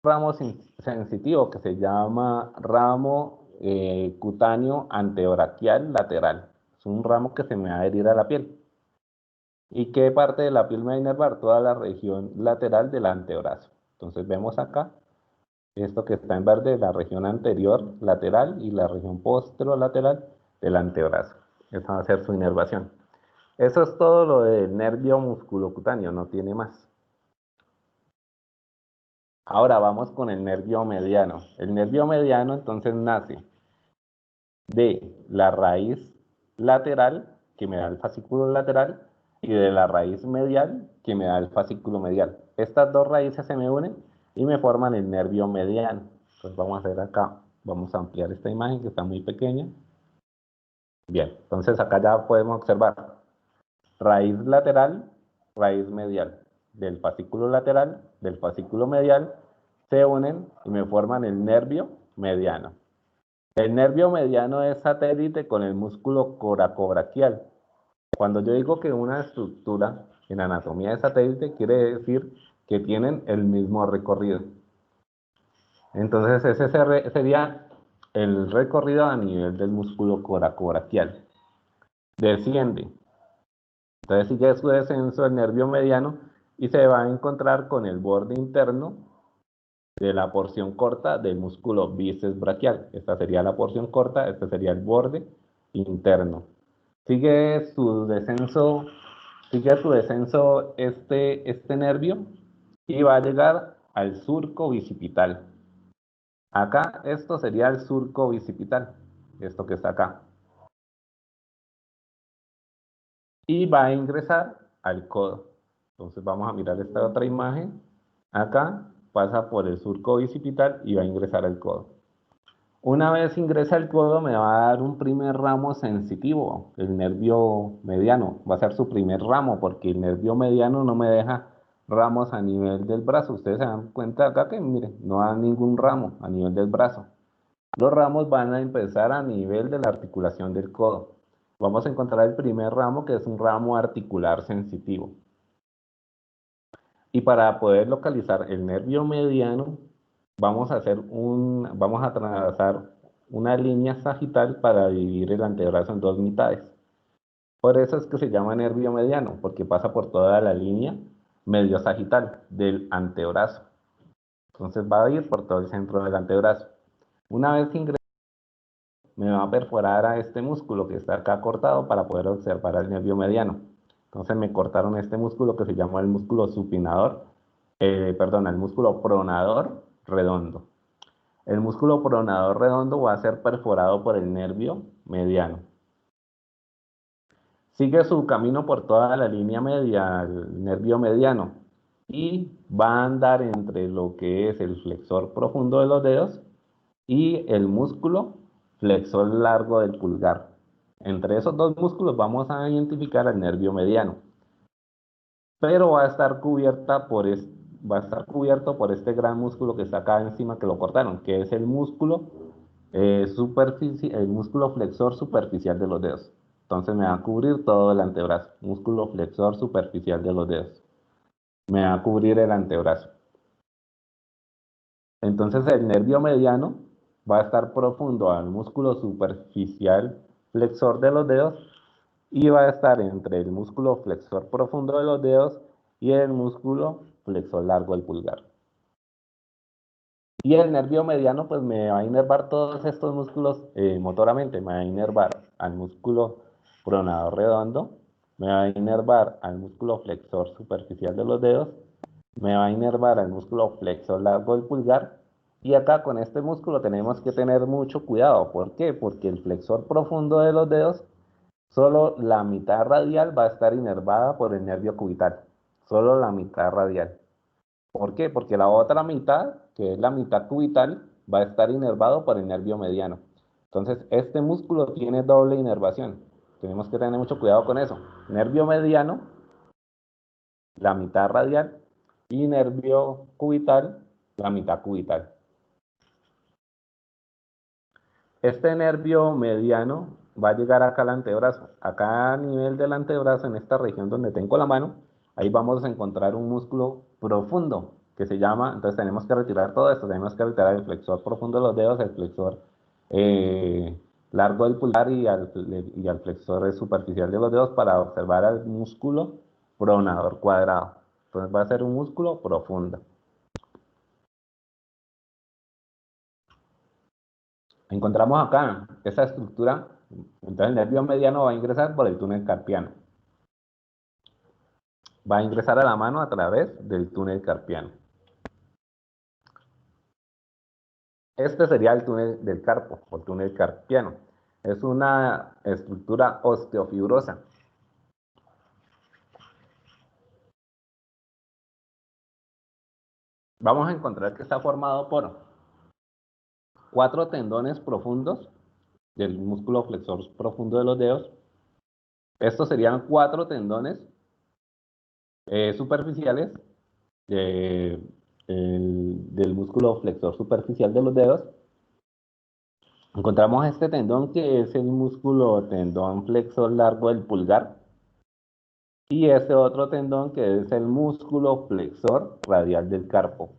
Ramo sensitivo que se llama ramo cutáneo antebraquial lateral. Es un ramo que se me va a adherir a la piel. ¿Y qué parte de la piel me va a inervar? Toda la región lateral del antebrazo. Entonces vemos acá, esto que está en verde, la región anterior lateral y la región posterolateral del antebrazo. Esa va a ser su inervación. Eso es todo lo del nervio musculocutáneo, no tiene más. Ahora vamos con el nervio mediano. El nervio mediano entonces nace de la raíz lateral, que me da el fascículo lateral, y de la raíz medial, que me da el fascículo medial. Estas dos raíces se me unen y me forman el nervio mediano. Entonces vamos a hacer acá, vamos a ampliar esta imagen que está muy pequeña. Bien, entonces acá ya podemos observar raíz lateral, raíz medial. Del fascículo lateral, del fascículo medial, se unen y me forman el nervio mediano. El nervio mediano es satélite con el músculo coracobraquial. Cuando yo digo que una estructura en anatomía es satélite, quiere decir que tienen el mismo recorrido. Entonces ese sería el recorrido a nivel del músculo coracobraquial. Desciende Entonces sigue su descenso el nervio mediano y se va a encontrar con el borde interno de la porción corta del músculo bíceps braquial. Esta sería la porción corta, este sería el borde interno. Sigue su descenso, este nervio y va a llegar al surco bicipital. Acá esto sería el surco bicipital, esto que está acá. Y va a ingresar al codo. Entonces vamos a mirar esta otra imagen. Acá pasa por el surco bicipital y va a ingresar al codo. Una vez ingresa al codo me va a dar un primer ramo sensitivo, el nervio mediano. Va a ser su primer ramo porque el nervio mediano no me deja ramos a nivel del brazo. Ustedes se dan cuenta acá que, miren, no da ningún ramo a nivel del brazo. Los ramos van a empezar a nivel de la articulación del codo. Vamos a encontrar el primer ramo que es un ramo articular sensitivo. Y para poder localizar el nervio mediano, vamos a trazar una línea sagital para dividir el antebrazo en dos mitades. Por eso es que se llama nervio mediano, porque pasa por toda la línea medio sagital del antebrazo. Entonces va a ir por todo el centro del antebrazo. Una vez que ingrese, me va a perforar a este músculo que está acá cortado para poder observar el nervio mediano. Entonces me cortaron este músculo que se llama el músculo supinador, el músculo pronador redondo. El músculo pronador redondo va a ser perforado por el nervio mediano. Sigue su camino por toda la línea media, el nervio mediano, y va a andar entre lo que es el flexor profundo de los dedos y el músculo flexor largo del pulgar. Entre esos dos músculos vamos a identificar al nervio mediano, pero va a estar cubierto por este gran músculo que está acá encima que lo cortaron, que es el músculo el músculo flexor superficial de los dedos. Entonces me va a cubrir todo el antebrazo, músculo flexor superficial de los dedos. Me va a cubrir el antebrazo. Entonces el nervio mediano va a estar profundo al músculo superficial flexor de los dedos y va a estar entre el músculo flexor profundo de los dedos y el músculo flexor largo del pulgar. Y el nervio mediano pues me va a inervar todos estos músculos motoramente. Me va a inervar al músculo pronador redondo, me va a inervar al músculo flexor superficial de los dedos, me va a inervar al músculo flexor largo del pulgar. Y acá con este músculo tenemos que tener mucho cuidado. ¿Por qué? Porque el flexor profundo de los dedos, solo la mitad radial va a estar inervada por el nervio cubital. Solo la mitad radial. ¿Por qué? Porque la otra mitad, que es la mitad cubital, va a estar inervado por el nervio mediano. Entonces, este músculo tiene doble inervación. Tenemos que tener mucho cuidado con eso. Nervio mediano, la mitad radial, y nervio cubital, la mitad cubital. Este nervio mediano va a llegar acá al antebrazo. Acá a nivel del antebrazo, en esta región donde tengo la mano, ahí vamos a encontrar un músculo profundo que se llama, entonces tenemos que retirar todo esto, tenemos que retirar el flexor profundo de los dedos, el flexor largo del pulgar y al flexor superficial de los dedos para observar al músculo pronador cuadrado. Entonces va a ser un músculo profundo. Encontramos acá esa estructura, entonces el nervio mediano va a ingresar por el túnel carpiano. Va a ingresar a la mano a través del túnel carpiano. Este sería el túnel del carpo, o túnel carpiano. Es una estructura osteofibrosa. Vamos a encontrar que está formado por 4 tendones profundos del músculo flexor profundo de los dedos. Estos serían 4 tendones superficiales del músculo flexor superficial de los dedos. Encontramos este tendón que es el músculo tendón flexor largo del pulgar y este otro tendón que es el músculo flexor radial del carpo.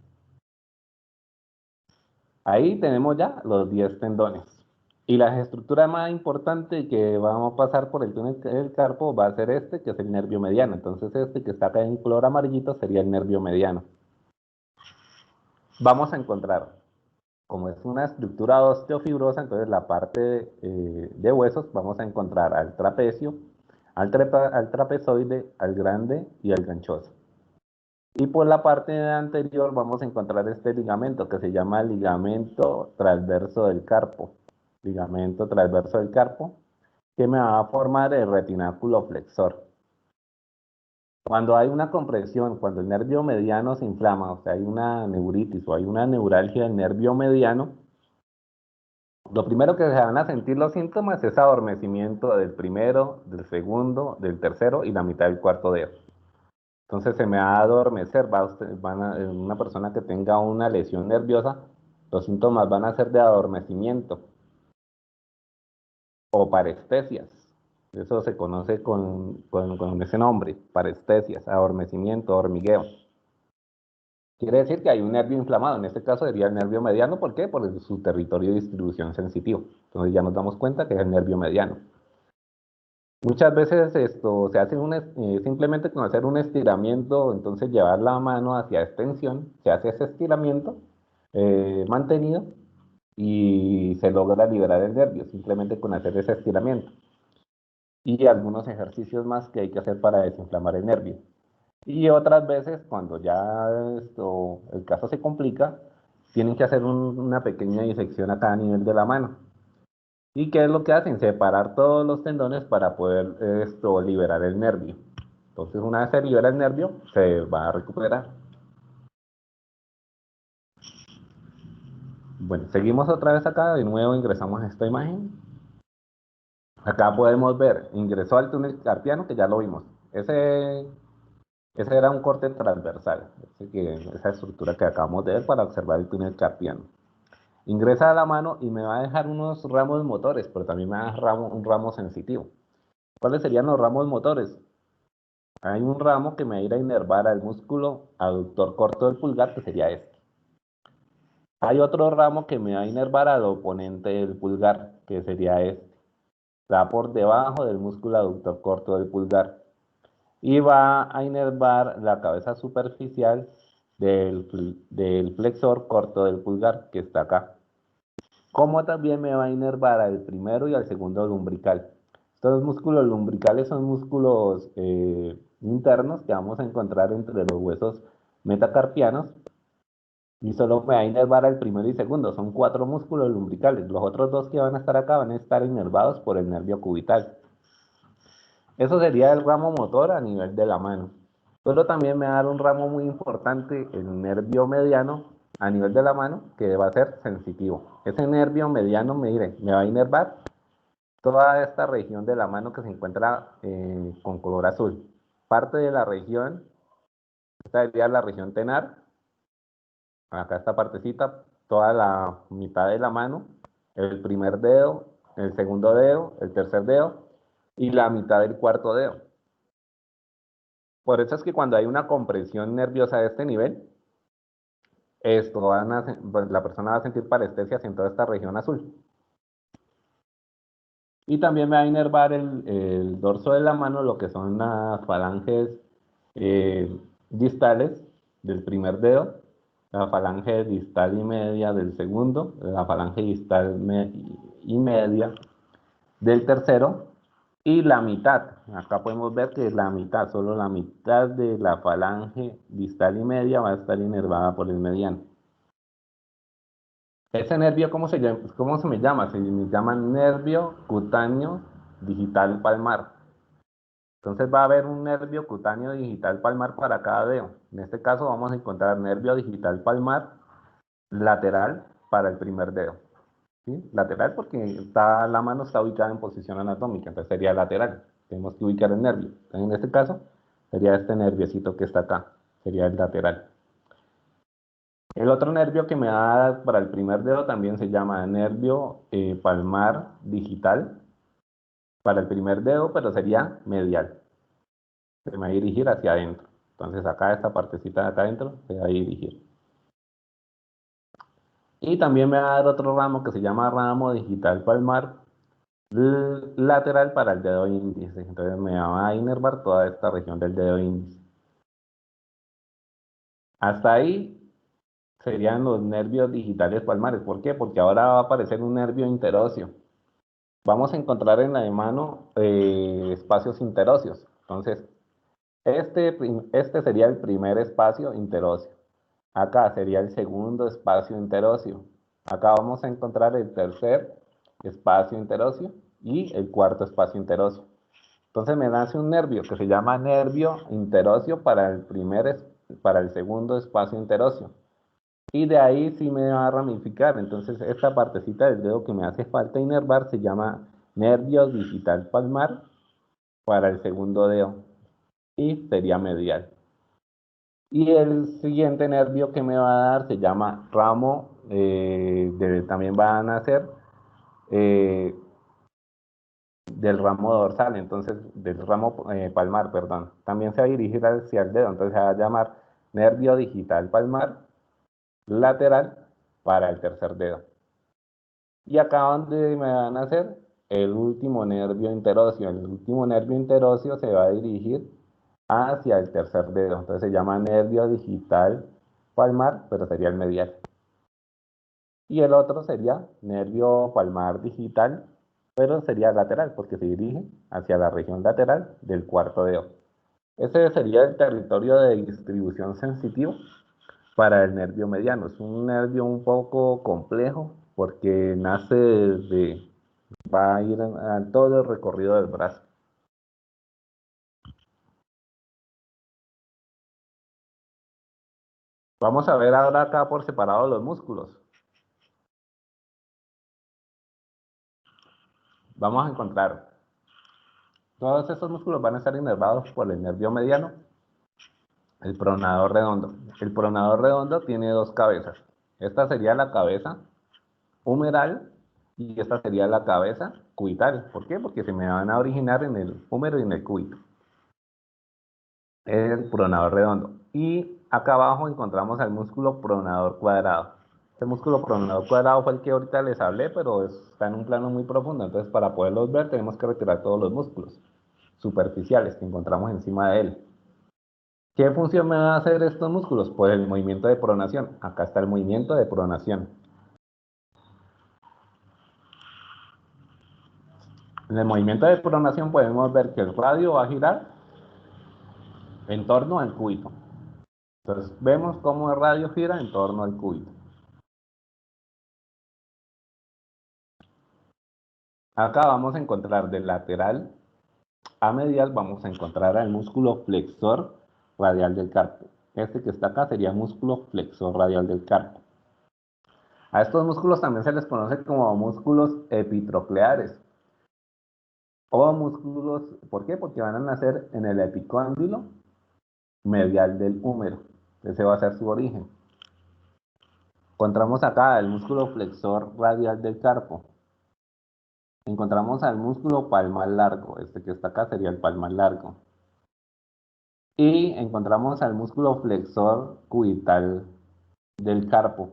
Ahí tenemos ya los 10 tendones. Y la estructura más importante que vamos a pasar por el túnel del carpo va a ser este, que es el nervio mediano. Entonces este que está acá en color amarillito sería el nervio mediano. Vamos a encontrar, como es una estructura osteofibrosa, entonces la parte de huesos, vamos a encontrar al trapecio, al trapezoide, al grande y al ganchoso. Y por la parte anterior vamos a encontrar este ligamento que se llama ligamento transverso del carpo. Ligamento transverso del carpo, que me va a formar el retináculo flexor. Cuando hay una compresión, cuando el nervio mediano se inflama, o sea, hay una neuritis o hay una neuralgia del nervio mediano, lo primero que se van a sentir los síntomas es adormecimiento del primero, del segundo, del tercero y la mitad del cuarto dedo. Entonces se me va a adormecer, una persona que tenga una lesión nerviosa, los síntomas van a ser de adormecimiento o parestesias. Eso se conoce con ese nombre, parestesias, adormecimiento, hormigueo. Quiere decir que hay un nervio inflamado, en este caso sería el nervio mediano, ¿por qué? Por su territorio de distribución sensitivo. Entonces ya nos damos cuenta que es el nervio mediano. Muchas veces esto se hace simplemente con hacer un estiramiento, entonces llevar la mano hacia extensión, se hace ese estiramiento mantenido y se logra liberar el nervio, simplemente con hacer ese estiramiento. Y algunos ejercicios más que hay que hacer para desinflamar el nervio. Y otras veces, cuando ya el caso se complica, tienen que hacer una pequeña disección acá a nivel de la mano. ¿Y qué es lo que hacen? Separar todos los tendones para poder liberar el nervio. Entonces, una vez se libera el nervio, se va a recuperar. Bueno, seguimos otra vez acá, de nuevo ingresamos a esta imagen. Acá podemos ver, ingresó al túnel carpiano, que ya lo vimos. Ese era un corte transversal, esa estructura que acabamos de ver para observar el túnel carpiano. Ingresa a la mano y me va a dejar unos ramos motores, pero también me va a dejar un ramo sensitivo. ¿Cuáles serían los ramos motores? Hay un ramo que me va a ir a inervar al músculo aductor corto del pulgar, que sería este. Hay otro ramo que me va a inervar al oponente del pulgar, que sería este. Está por debajo del músculo aductor corto del pulgar. Y va a inervar la cabeza superficial del flexor corto del pulgar, que está acá. Como también me va a inervar al primero y al segundo lumbrical. Estos músculos lumbricales son músculos internos que vamos a encontrar entre los huesos metacarpianos y solo me va a inervar al primero y segundo. Son 4 músculos lumbricales. Los otros 2 que van a estar acá van a estar inervados por el nervio cubital. Eso sería el ramo motor a nivel de la mano. Pero también me va a dar un ramo muy importante, el nervio mediano a nivel de la mano, que va a ser sensitivo. Ese nervio mediano, me va a inervar toda esta región de la mano que se encuentra con color azul. Parte de la región, esta sería la región tenar, acá esta partecita, toda la mitad de la mano, el primer dedo, el segundo dedo, el tercer dedo y la mitad del cuarto dedo. Por eso es que cuando hay una compresión nerviosa de este nivel, pues, la persona va a sentir parestesias en toda esta región azul. Y también me va a inervar el dorso de la mano, lo que son las falanges distales del primer dedo, la falange distal y media del segundo, la falange distal y media del tercero, y la mitad. Acá podemos ver que la mitad, solo la mitad de la falange distal y media va a estar inervada por el mediano. Ese nervio, cómo se me llama? Se me llama nervio cutáneo digital palmar. Entonces va a haber un nervio cutáneo digital palmar para cada dedo. En este caso vamos a encontrar nervio digital palmar lateral para el primer dedo. ¿Sí? Lateral porque la mano está ubicada en posición anatómica, entonces sería lateral. Tenemos que ubicar el nervio. Entonces, en este caso sería este nerviocito que está acá, sería el lateral. El otro nervio que me va a dar para el primer dedo también se llama nervio palmar digital para el primer dedo, pero sería medial. Se me va a dirigir hacia adentro. Entonces acá esta partecita de acá adentro se va a dirigir. Y también me va a dar otro ramo que se llama ramo digital palmar lateral para el dedo índice. Entonces me va a inervar toda esta región del dedo índice. Hasta ahí serían los nervios digitales palmares. ¿Por qué? Porque ahora va a aparecer un nervio interóseo. Vamos a encontrar en la de mano espacios interóseos. Entonces, este sería el primer espacio interóseo. Acá sería el segundo espacio interóseo. Acá vamos a encontrar el tercer espacio interóseo y el cuarto espacio interóseo. Entonces me nace un nervio que se llama nervio interóseo para el segundo espacio interóseo. Y de ahí sí me va a ramificar. Entonces esta partecita del dedo que me hace falta inervar se llama nervio digital palmar para el segundo dedo y sería medial. Y el siguiente nervio que me va a dar se llama ramo, también va a nacer eh, del ramo dorsal, entonces del ramo palmar, perdón. También se va a dirigir hacia el dedo, entonces se va a llamar nervio digital palmar lateral para el tercer dedo. Y acá donde me van a hacer el último nervio interóseo. El último nervio interóseo se va a dirigir hacia el tercer dedo. Entonces se llama nervio digital palmar, pero sería el medial. Y el otro sería nervio palmar digital, pero sería lateral, porque se dirige hacia la región lateral del cuarto dedo. Ese sería el territorio de distribución sensitivo para el nervio mediano. Es un nervio un poco complejo porque nace desde, va a ir a todo el recorrido del brazo. Vamos a ver ahora acá por separado los músculos. Vamos a encontrar, todos estos músculos van a estar inervados por el nervio mediano, el pronador redondo. El pronador redondo tiene dos cabezas. Esta sería la cabeza humeral y esta sería la cabeza cubital. ¿Por qué? Porque se me van a originar en el húmero y en el cúbito. El pronador redondo. Y acá abajo encontramos al músculo pronador cuadrado. Este músculo pronador cuadrado fue el que ahorita les hablé, pero está en un plano muy profundo. Entonces, para poderlos ver, tenemos que retirar todos los músculos superficiales que encontramos encima de él. ¿Qué función me van a hacer estos músculos? Pues el movimiento de pronación. Acá está el movimiento de pronación. En el movimiento de pronación podemos ver que el radio va a girar en torno al cúbito. Entonces, vemos cómo el radio gira en torno al cúbito. Acá vamos a encontrar del lateral a medial, vamos a encontrar al músculo flexor radial del carpo. Este que está acá sería músculo flexor radial del carpo. A estos músculos también se les conoce como músculos epitrocleares o músculos, ¿por qué? Porque van a nacer en el epicóndilo medial del húmero. Ese va a ser su origen. Encontramos acá el músculo flexor radial del carpo. Encontramos al músculo palmar largo. Este que está acá sería el palmar largo. Y encontramos al músculo flexor cubital del carpo.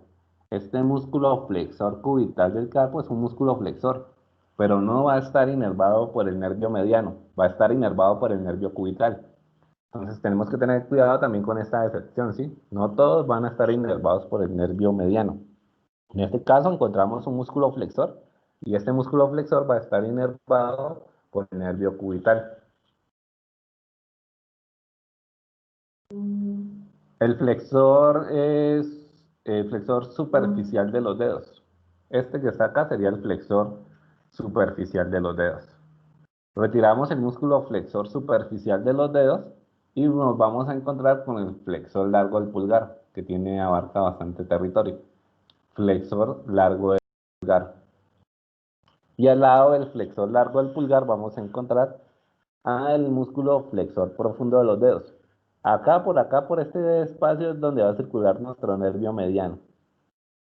Este músculo flexor cubital del carpo es un músculo flexor, pero no va a estar inervado por el nervio mediano, va a estar inervado por el nervio cubital. Entonces tenemos que tener cuidado también con esta excepción, ¿sí? No todos van a estar inervados por el nervio mediano. En este caso encontramos un músculo flexor y este músculo flexor va a estar inervado por el nervio cubital. El flexor es el flexor superficial de los dedos. Este que está acá sería el flexor superficial de los dedos. Retiramos el músculo flexor superficial de los dedos y nos vamos a encontrar con el flexor largo del pulgar, que abarca bastante territorio. Flexor largo del pulgar. Y al lado del flexor largo del pulgar vamos a encontrar al músculo flexor profundo de los dedos. Acá, por este espacio es donde va a circular nuestro nervio mediano.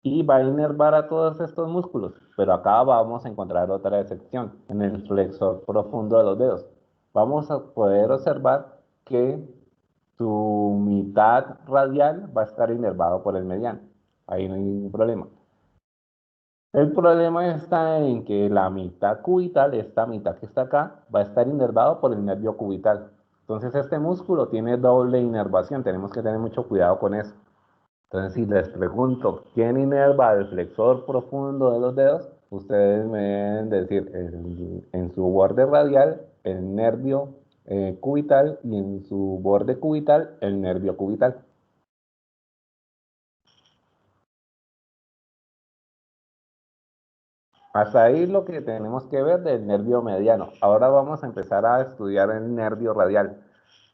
Y va a inervar a todos estos músculos. Pero acá vamos a encontrar otra excepción, en el flexor profundo de los dedos. Vamos a poder observar que su mitad radial va a estar inervado por el mediano. Ahí no hay ningún problema. El problema está en que la mitad cubital, esta mitad que está acá, va a estar inervado por el nervio cubital. Entonces este músculo tiene doble inervación, tenemos que tener mucho cuidado con eso. Entonces si les pregunto, ¿quién inerva el flexor profundo de los dedos? Ustedes me deben decir en su borde radial el nervio cubital y en su borde cubital el nervio cubital. Hasta ahí lo que tenemos que ver del nervio mediano. Ahora vamos a empezar a estudiar el nervio radial.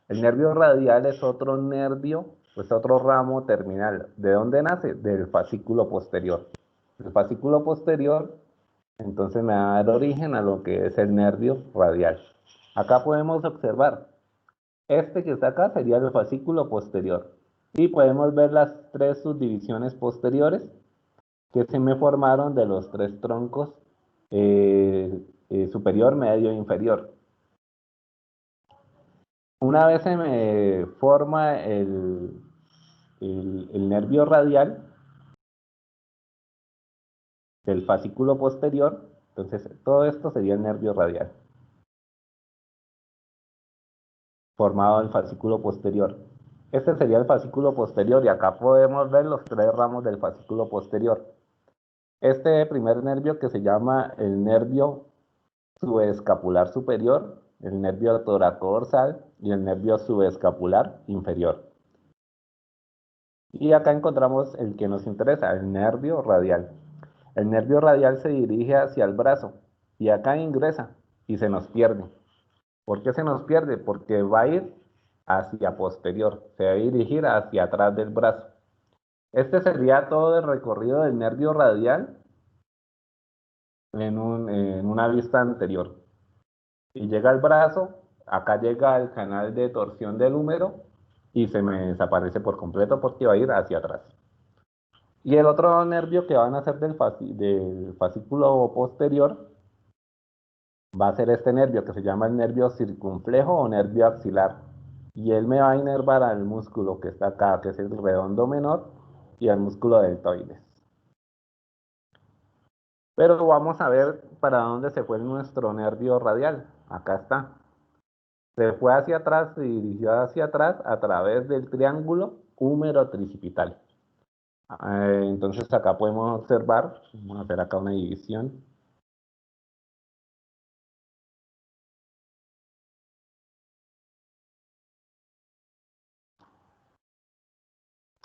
El nervio radial es otro nervio, pues otro ramo terminal. ¿De dónde nace? Del fascículo posterior. El fascículo posterior, entonces me va a dar origen a lo que es el nervio radial. Acá podemos observar, este que está acá sería el fascículo posterior. Y podemos ver las tres subdivisiones posteriores que se me formaron de los tres troncos superior, medio e inferior. Una vez se me forma el nervio radial del fascículo posterior, entonces todo esto sería el nervio radial, formado del fascículo posterior. Este sería el fascículo posterior y acá podemos ver los tres ramos del fascículo posterior. Este primer nervio que se llama el nervio subescapular superior, el nervio toracodorsal y el nervio subescapular inferior. Y acá encontramos el que nos interesa, el nervio radial. El nervio radial se dirige hacia el brazo y acá ingresa y se nos pierde. ¿Por qué se nos pierde? Porque va a ir hacia posterior, se va a dirigir hacia atrás del brazo. Este sería todo el recorrido del nervio radial en una vista anterior. Y llega al brazo, acá llega al canal de torsión del húmero y se me desaparece por completo porque va a ir hacia atrás. Y el otro nervio que van a ser del fascículo posterior va a ser este nervio que se llama el nervio circunflejo o nervio axilar. Y él me va a inervar al músculo que está acá, que es el redondo menor, y al músculo deltoides. Pero vamos a ver para dónde se fue nuestro nervio radial. Acá está. Se fue hacia atrás, se dirigió hacia atrás a través del triángulo húmero tricipital. Entonces acá podemos observar, vamos a hacer acá una división.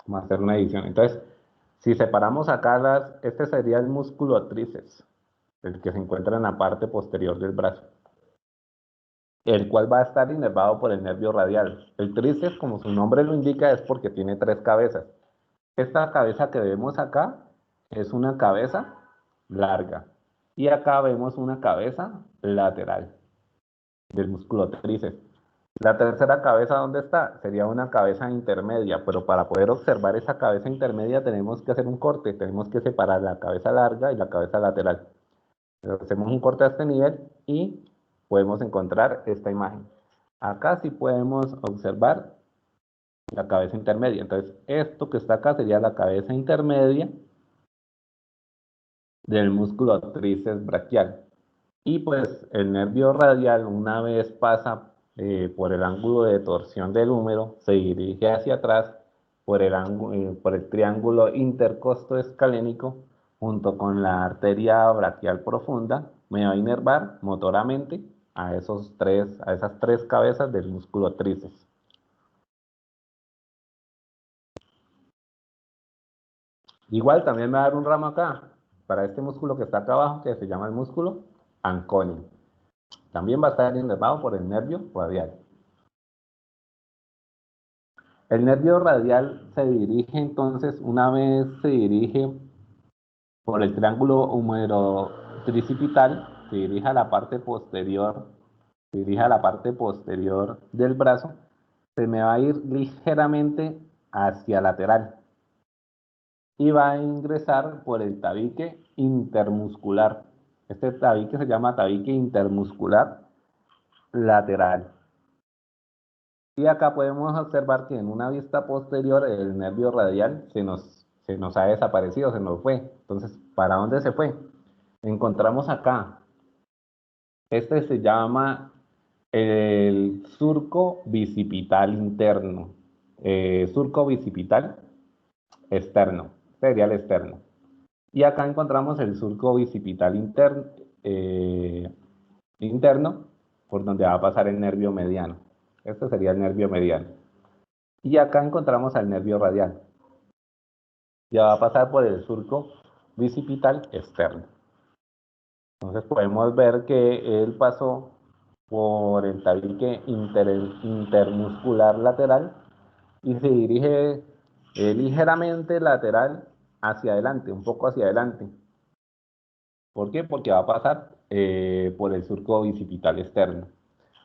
Vamos a hacer una división. Entonces, si separamos acá este sería el músculo tríceps, el que se encuentra en la parte posterior del brazo, el cual va a estar inervado por el nervio radial. El tríceps, como su nombre lo indica, es porque tiene tres cabezas. Esta cabeza que vemos acá es una cabeza larga. Y acá vemos una cabeza lateral del músculo tríceps. La tercera cabeza, ¿dónde está? Sería una cabeza intermedia, pero para poder observar esa cabeza intermedia tenemos que hacer un corte, tenemos que separar la cabeza larga y la cabeza lateral. Hacemos un corte a este nivel y podemos encontrar esta imagen. Acá sí podemos observar la cabeza intermedia. Entonces, esto que está acá sería la cabeza intermedia del músculo tríceps braquial. Y pues el nervio radial, una vez pasa por el ángulo de torsión del húmero, se dirige hacia atrás por el triángulo intercostoescalénico junto con la arteria braquial profunda, me va a inervar motoramente a esas tres cabezas del músculo tríceps. Igual también me va a dar un ramo acá, para este músculo que está acá abajo, que se llama el músculo anconio. También va a estar inervado por el nervio radial. El nervio radial se dirige entonces, una vez se dirige por el triángulo humerotricipital, se dirige a la parte posterior, se dirige a la parte posterior del brazo, se me va a ir ligeramente hacia lateral y va a ingresar por el tabique intermuscular. Este tabique se llama tabique intermuscular lateral. Y acá podemos observar que en una vista posterior el nervio radial se nos ha desaparecido, se nos fue. Entonces, ¿para dónde se fue? encontramos acá, este se llama el surco bicipital interno, surco bicipital externo, sería el externo. Y acá encontramos el surco bicipital interno, por donde va a pasar el nervio mediano. Este sería el nervio mediano. Y acá encontramos al nervio radial. Ya va a pasar por el surco bicipital externo. Entonces podemos ver que él pasó por el tabique intermuscular lateral y se dirige ligeramente lateral hacia adelante, un poco hacia adelante. ¿Por qué? Porque va a pasar por el surco bicipital externo.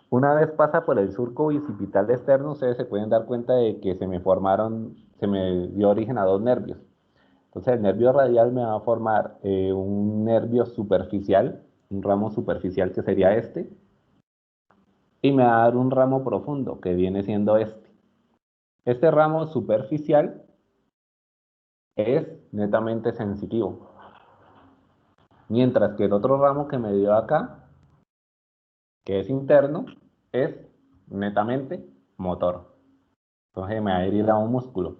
Una vez pasa por el surco bicipital externo, ustedes se pueden dar cuenta de que se me dio origen a dos nervios. Entonces el nervio radial me va a formar un nervio superficial, un ramo superficial que sería este, y me va a dar un ramo profundo que viene siendo este. Este ramo superficial es netamente sensitivo, mientras que el otro ramo que me dio acá, que es interno, es netamente motor. Entonces me va a ir a un músculo.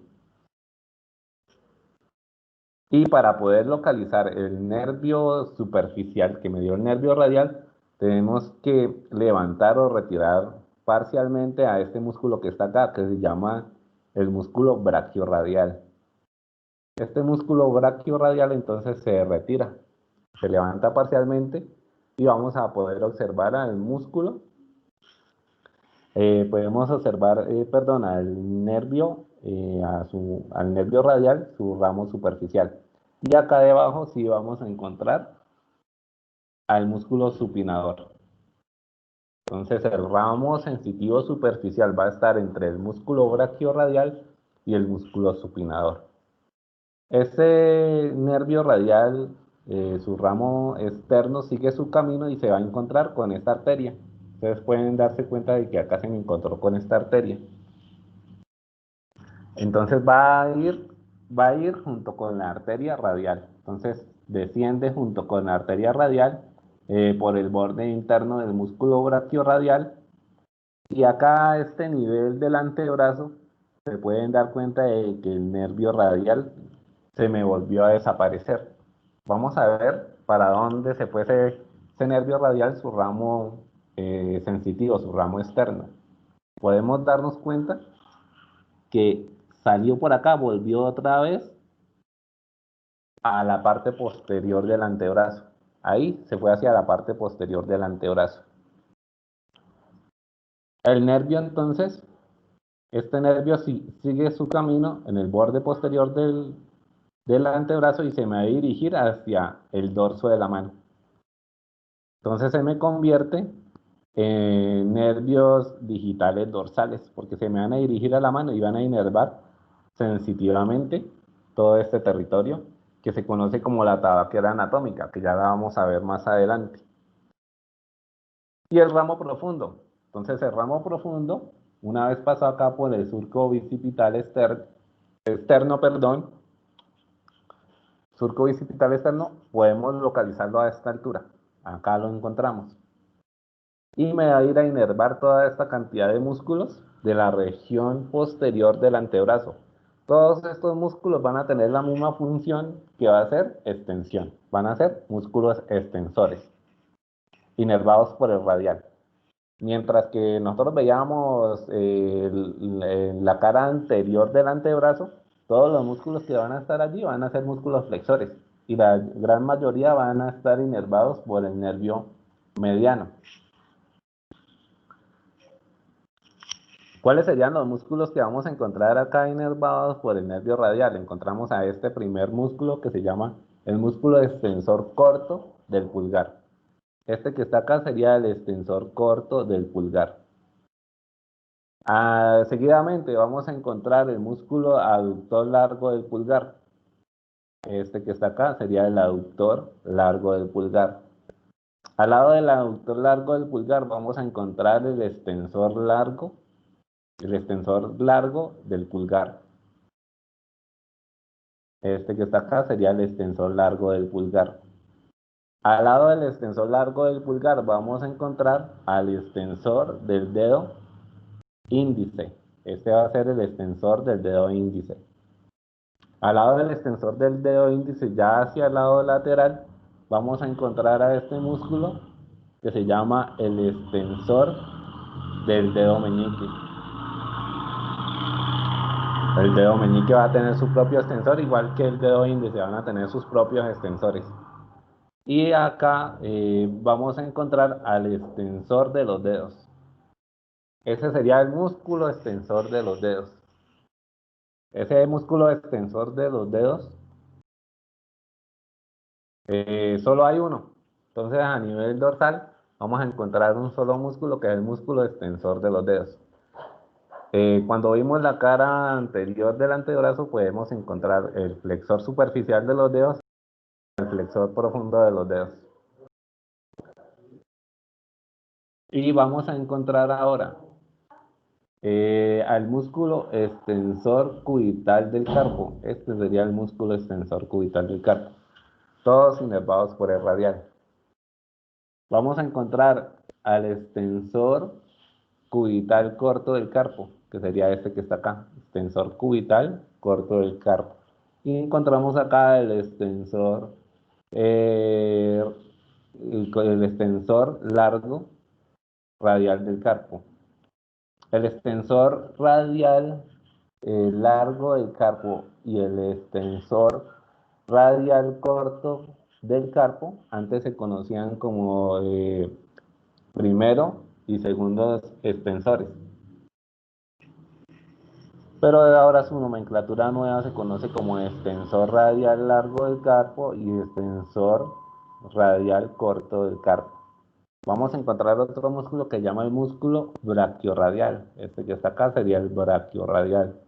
Y para poder localizar el nervio superficial que me dio el nervio radial, tenemos que levantar o retirar parcialmente a este músculo que está acá, que se llama el músculo brachiorradial. Este músculo brachiorradial entonces se retira, se levanta parcialmente y vamos a poder observar al músculo. Podemos observar, perdón, al nervio, al nervio radial, su ramo superficial. Y acá debajo sí vamos a encontrar al músculo supinador. Entonces el ramo sensitivo superficial va a estar entre el músculo brachiorradial y el músculo supinador. Ese nervio radial, su ramo externo sigue su camino y se va a encontrar con esta arteria. Ustedes pueden darse cuenta de que acá se me encontró con esta arteria. Entonces va a ir junto con la arteria radial. Entonces desciende junto con la arteria radial por el borde interno del músculo brachiorradial. Y acá a este nivel del antebrazo se pueden dar cuenta de que el nervio radial se me volvió a desaparecer. Vamos a ver para dónde se fue ese nervio radial, su ramo sensitivo, su ramo externo. Podemos darnos cuenta que salió por acá, volvió otra vez a la parte posterior del antebrazo. Ahí se fue hacia la parte posterior del antebrazo. El nervio entonces, este nervio sigue su camino en el borde posterior del antebrazo y se me va a dirigir hacia el dorso de la mano. Entonces se me convierte en nervios digitales dorsales, porque se me van a dirigir a la mano y van a inervar sensitivamente todo este territorio que se conoce como la tabaquera anatómica, que ya la vamos a ver más adelante. Y el ramo profundo. Entonces el ramo profundo, una vez pasado acá por el surco bicipital externo, perdón, surco bicipital externo, podemos localizarlo a esta altura. Acá lo encontramos. Y me va a ir a inervar toda esta cantidad de músculos de la región posterior del antebrazo. Todos estos músculos van a tener la misma función que va a ser extensión. Van a ser músculos extensores, inervados por el radial. Mientras que nosotros veíamos la cara anterior del antebrazo, todos los músculos que van a estar allí van a ser músculos flexores y la gran mayoría van a estar inervados por el nervio mediano. ¿Cuáles serían los músculos que vamos a encontrar acá inervados por el nervio radial? Encontramos a este primer músculo que se llama el músculo extensor corto del pulgar. Este que está acá sería el extensor corto del pulgar. Seguidamente vamos a encontrar el músculo aductor largo del pulgar. Este que está acá sería el aductor largo del pulgar. Al lado del aductor largo del pulgar vamos a encontrar el extensor largo del pulgar. Este que está acá sería el extensor largo del pulgar. Al lado del extensor largo del pulgar vamos a encontrar al extensor del dedo índice. Este va a ser el extensor del dedo índice. Al lado del extensor del dedo índice, ya hacia el lado lateral, vamos a encontrar a este músculo que se llama el extensor del dedo meñique. El dedo meñique va a tener su propio extensor, igual que el dedo índice, van a tener sus propios extensores. Y acá vamos a encontrar al extensor de los dedos. Ese sería el músculo extensor de los dedos. Ese músculo extensor de los dedos, solo hay uno. Entonces, a nivel dorsal, vamos a encontrar un solo músculo que es el músculo extensor de los dedos. Cuando vimos la cara anterior del antebrazo, podemos encontrar el flexor superficial de los dedos y el flexor profundo de los dedos. Y vamos a encontrar ahora al músculo extensor cubital del carpo. Este sería el músculo extensor cubital del carpo. Todos inervados por el radial. Vamos a encontrar al extensor cubital corto del carpo, que sería este que está acá, extensor cubital corto del carpo. Y encontramos acá el extensor, el extensor largo radial del carpo. El extensor radial largo del carpo y el extensor radial corto del carpo antes se conocían como primero y segundo extensores. Pero ahora su nomenclatura nueva se conoce como extensor radial largo del carpo y extensor radial corto del carpo. Vamos a encontrar otro músculo que se llama el músculo braquiorradial. Este que está acá sería el braquiorradial.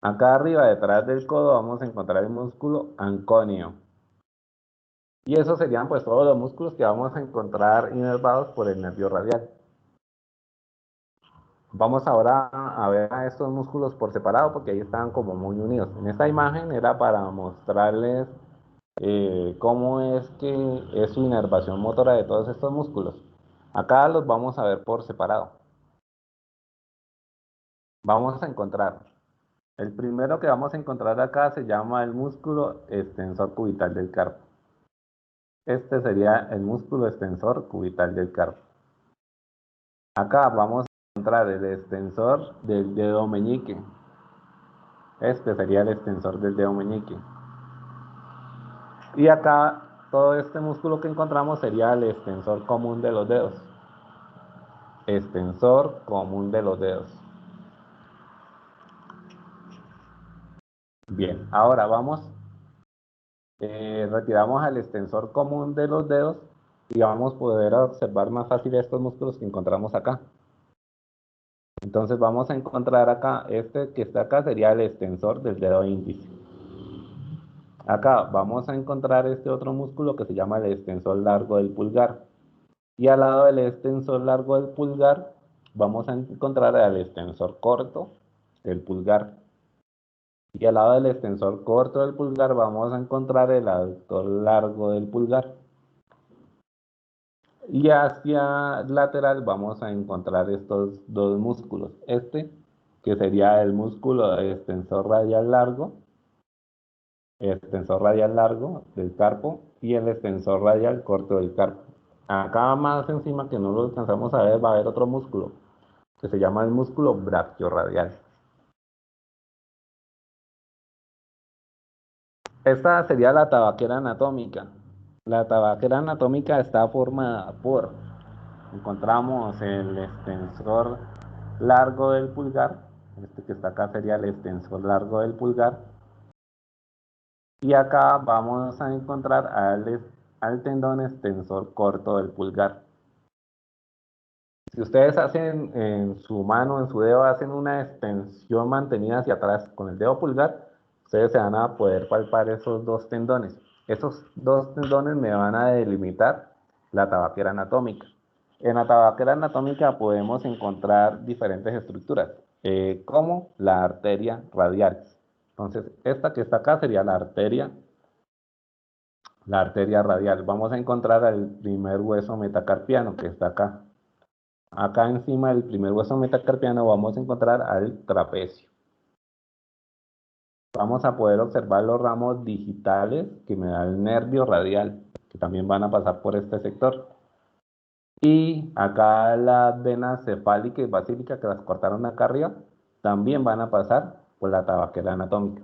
Acá arriba, detrás del codo, vamos a encontrar el músculo anconio. Y esos serían pues todos los músculos que vamos a encontrar inervados por el nervio radial. Vamos ahora a ver a estos músculos por separado porque ahí están como muy unidos. En esta imagen era para mostrarles cómo es que es su inervación motora de todos estos músculos. Acá los vamos a ver por separado. Vamos a encontrar, el primero que vamos a encontrar acá se llama el músculo extensor cubital del carpo. Este sería el músculo extensor cubital del carpo. Acá vamos a encontrar el extensor del dedo meñique. Este sería el extensor del dedo meñique. Y acá todo este músculo que encontramos sería el extensor común de los dedos. Extensor común de los dedos. Bien, ahora vamos, retiramos al extensor común de los dedos y vamos a poder observar más fácil estos músculos que encontramos acá. Entonces vamos a encontrar acá, este que está acá sería el extensor del dedo índice. Acá vamos a encontrar este otro músculo que se llama el extensor largo del pulgar. Y al lado del extensor largo del pulgar vamos a encontrar el extensor corto del pulgar. Y al lado del extensor corto del pulgar vamos a encontrar el aductor largo del pulgar. Y hacia lateral vamos a encontrar estos dos músculos. Este, que sería el músculo extensor radial largo del carpo y el extensor radial corto del carpo. Acá más encima que no lo alcanzamos a ver va a haber otro músculo que se llama el músculo brachiorradial. Esta sería la tabaquera anatómica. La tabaquera anatómica está formada por, encontramos el extensor largo del pulgar, este que está acá sería el extensor largo del pulgar, y acá vamos a encontrar al tendón extensor corto del pulgar. Si ustedes hacen en su mano, en su dedo, hacen una extensión mantenida hacia atrás con el dedo pulgar, ustedes se van a poder palpar esos dos tendones. Esos dos tendones me van a delimitar la tabaquera anatómica. En la tabaquera anatómica podemos encontrar diferentes estructuras, como la arteria radial. Entonces, esta que está acá sería la arteria la arteria radial. Vamos a encontrar al primer hueso metacarpiano que está acá. Acá encima del primer hueso metacarpiano vamos a encontrar al trapecio. Vamos a poder observar los ramos digitales que me da el nervio radial, que también van a pasar por este sector. Y acá las venas cefálicas y basílicas que las cortaron acá arriba, también van a pasar por la tabaquera anatómica.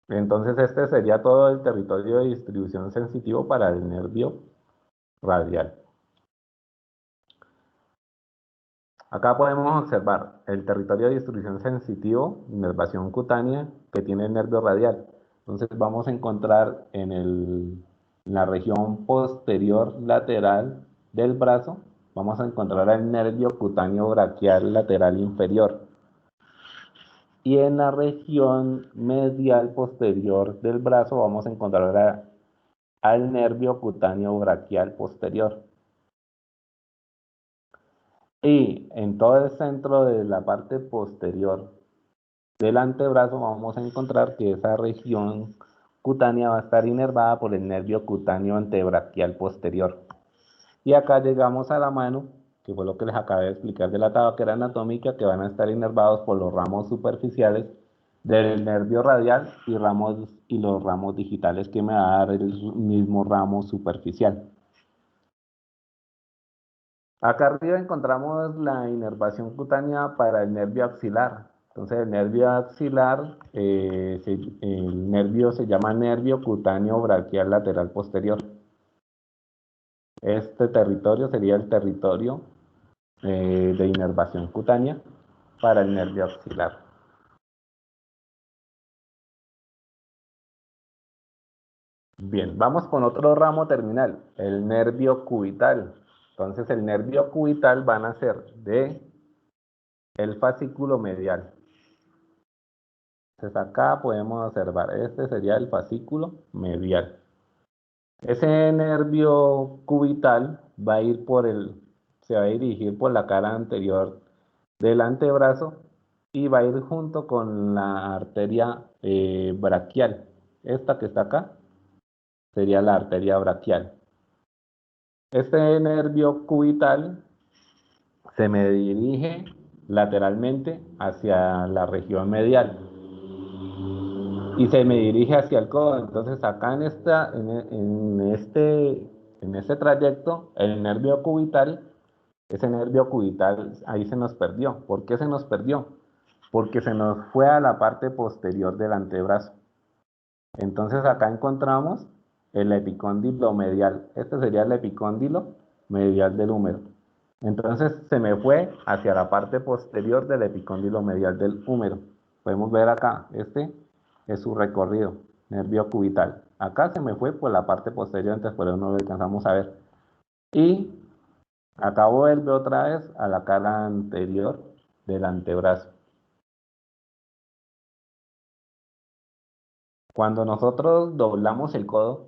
Entonces este sería todo el territorio de distribución sensitivo para el nervio radial. Acá podemos observar el territorio de distribución sensitivo, inervación cutánea, que tiene el nervio radial. Entonces vamos a encontrar en la región posterior lateral del brazo, vamos a encontrar el nervio cutáneo braquial lateral inferior. Y en la región medial posterior del brazo vamos a encontrar al nervio cutáneo braquial posterior. Y en todo el centro de la parte posterior del antebrazo vamos a encontrar que esa región cutánea va a estar inervada por el nervio cutáneo antebraquial posterior. Y acá llegamos a la mano, que fue lo que les acabé de explicar de la tabaquera anatómica, que van a estar inervados por los ramos superficiales del nervio radial y los ramos digitales que me va a dar el mismo ramo superficial. Acá arriba encontramos la inervación cutánea para el nervio axilar. Entonces el nervio axilar, el nervio se llama nervio cutáneo braquial lateral posterior. Este territorio sería el territorio de inervación cutánea para el nervio axilar. Bien, vamos con otro ramo terminal, el nervio cubital. Entonces el nervio cubital va a nacer de el fascículo medial. Entonces acá podemos observar, este sería el fascículo medial. Ese nervio cubital va a ir se va a dirigir por la cara anterior del antebrazo y va a ir junto con la arteria braquial. Esta que está acá sería la arteria braquial. Este nervio cubital se me dirige lateralmente hacia la región medial y se me dirige hacia el codo. Entonces acá en este trayecto, el nervio cubital, ese nervio cubital ahí se nos perdió. ¿Por qué se nos perdió? Porque se nos fue a la parte posterior del antebrazo. Entonces acá encontramos el epicóndilo medial. Este sería el epicóndilo medial del húmero. Entonces se me fue hacia la parte posterior del epicóndilo medial del húmero. Podemos ver acá, este es su recorrido, nervio cubital. Acá se me fue por la parte posterior, entonces por eso no lo alcanzamos a ver. Y acá vuelve otra vez a la cara anterior del antebrazo. Cuando nosotros doblamos el codo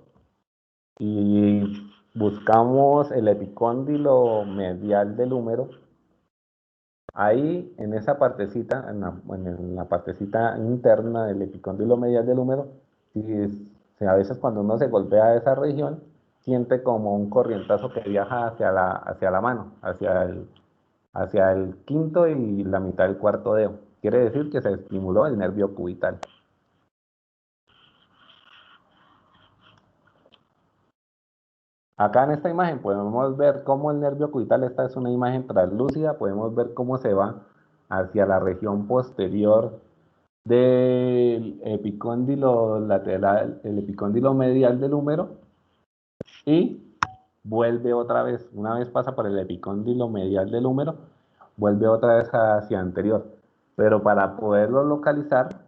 y buscamos el epicóndilo medial del húmero, ahí en esa partecita, en la partecita interna del epicóndilo medial del húmero, a veces cuando uno se golpea esa región, siente como un corrientazo que viaja hacia la mano, hacia el quinto y la mitad del cuarto dedo. Quiere decir que se estimuló el nervio cubital. Acá en esta imagen podemos ver cómo el nervio cubital, esta es una imagen translúcida, podemos ver cómo se va hacia la región posterior del epicóndilo lateral, el epicóndilo medial del húmero y vuelve otra vez, una vez pasa por el epicóndilo medial del húmero, vuelve otra vez hacia anterior. Pero para poderlo localizar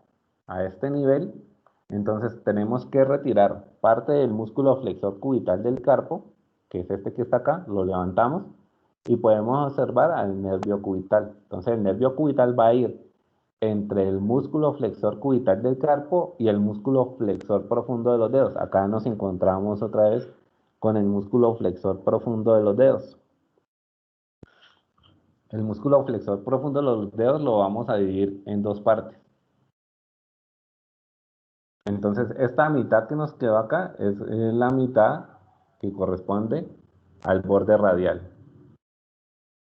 a este nivel, entonces tenemos que retirar parte del músculo flexor cubital del carpo, que es este que está acá, lo levantamos y podemos observar al nervio cubital. Entonces el nervio cubital va a ir entre el músculo flexor cubital del carpo y el músculo flexor profundo de los dedos. Acá nos encontramos otra vez con el músculo flexor profundo de los dedos. El músculo flexor profundo de los dedos lo vamos a dividir en dos partes. Entonces, esta mitad que nos quedó acá es la mitad que corresponde al borde radial.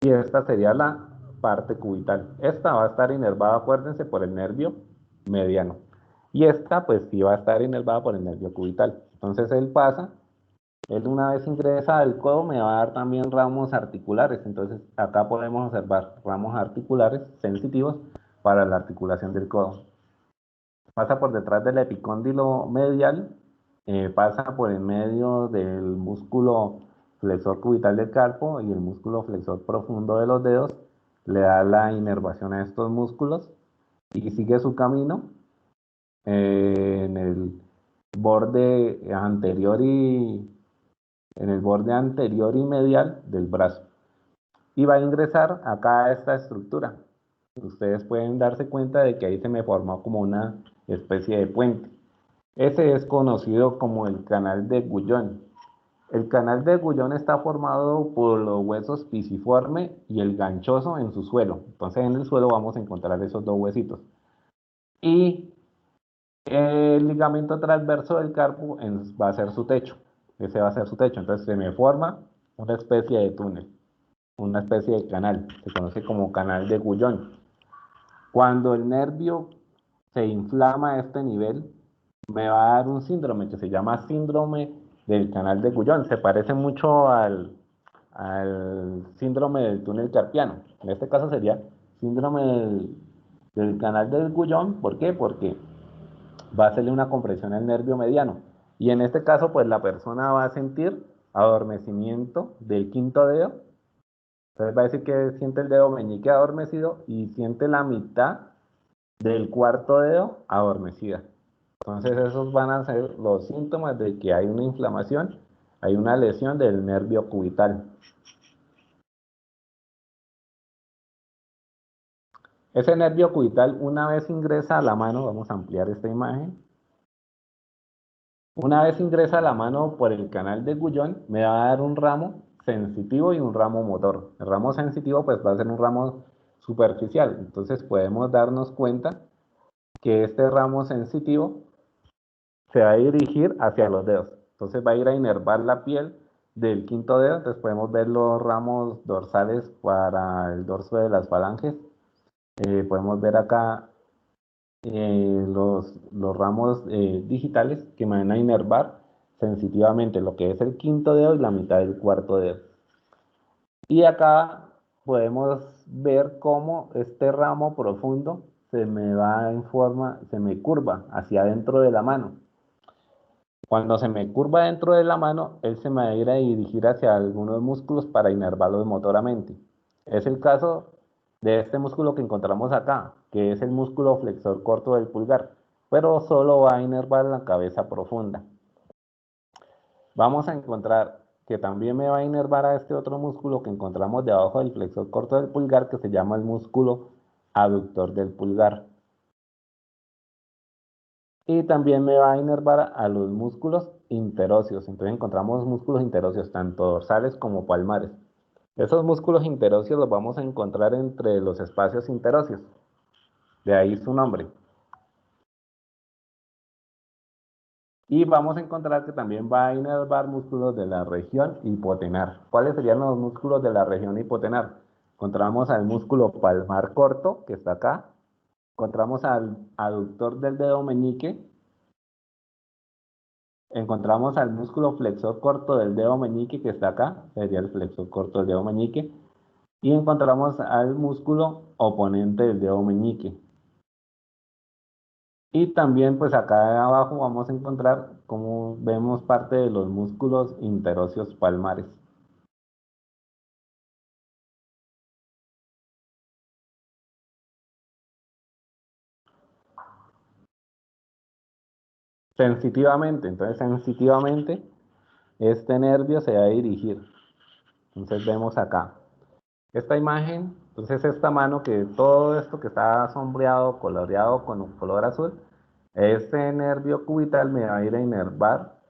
Y esta sería la parte cubital. Esta va a estar inervada, acuérdense, por el nervio mediano. Y esta, pues sí va a estar inervada por el nervio cubital. Entonces él pasa, él una vez ingresa al codo me va a dar también ramos articulares. Entonces acá podemos observar ramos articulares sensitivos para la articulación del codo. Pasa por detrás del epicóndilo medial, pasa por en medio del músculo flexor cubital del carpo y el músculo flexor profundo de los dedos, le da la inervación a estos músculos y sigue su camino en el borde anterior y en el borde anterior y medial del brazo y va a ingresar acá a esta estructura. Ustedes pueden darse cuenta de que ahí se me formó como una especie de puente. Ese es conocido como el canal de Gullón. El canal de Gullón está formado por los huesos pisiforme y el ganchoso en su suelo. Entonces en el suelo vamos a encontrar esos dos huesitos. Y el ligamento transverso del carpo va a ser su techo. Ese va a ser su techo. Entonces se me forma una especie de túnel, una especie de canal. Se conoce como canal de Gullón. Cuando el nervio se inflama a este nivel, me va a dar un síndrome que se llama síndrome del canal de Gullón. Se parece mucho al síndrome del túnel carpiano. En este caso sería síndrome del canal del Gullón. ¿Por qué? Porque va a hacerle una compresión al nervio mediano. Y en este caso, pues la persona va a sentir adormecimiento del quinto dedo. Entonces va a decir que siente el dedo meñique adormecido y siente la mitad del cuarto dedo adormecida. Entonces esos van a ser los síntomas de que hay una inflamación, hay una lesión del nervio cubital. Ese nervio cubital una vez ingresa a la mano, vamos a ampliar esta imagen, una vez ingresa a la mano por el canal de Gullón, me va a dar un ramo sensitivo y un ramo motor. El ramo sensitivo pues va a ser un ramo superficial, entonces podemos darnos cuenta que este ramo sensitivo se va a dirigir hacia los dedos. Entonces va a ir a inervar la piel del quinto dedo. Entonces podemos ver los ramos dorsales para el dorso de las falanges. Podemos ver acá los ramos digitales que me van a inervar sensitivamente lo que es el quinto dedo y la mitad del cuarto dedo. Y acá podemos ver cómo este ramo profundo se me va en forma, se me curva hacia adentro de la mano. Cuando se me curva dentro de la mano, él se me va a ir a dirigir hacia algunos músculos para inervarlos motoramente. Es el caso de este músculo que encontramos acá, que es el músculo flexor corto del pulgar, pero solo va a inervar la cabeza profunda. Vamos a encontrar que también me va a inervar a este otro músculo que encontramos debajo del flexor corto del pulgar, que se llama el músculo aductor del pulgar. Y también me va a inervar a los músculos interóseos. Entonces encontramos músculos interóseos, tanto dorsales como palmares. Esos músculos interóseos los vamos a encontrar entre los espacios interóseos. De ahí su nombre. Y vamos a encontrar que también va a inervar músculos de la región hipotenar. ¿Cuáles serían los músculos de la región hipotenar? Encontramos al músculo palmar corto, que está acá. Encontramos al aductor del dedo meñique. Encontramos al músculo flexor corto del dedo meñique que está acá, sería el flexor corto del dedo meñique, y encontramos al músculo oponente del dedo meñique. Y también pues acá abajo vamos a encontrar, como vemos, parte de los músculos interóseos palmares. Sensitivamente, entonces sensitivamente este nervio se va a dirigir. Entonces vemos acá esta imagen, entonces esta mano que todo esto que está sombreado, coloreado con un color azul, este nervio cubital me va a ir a inervar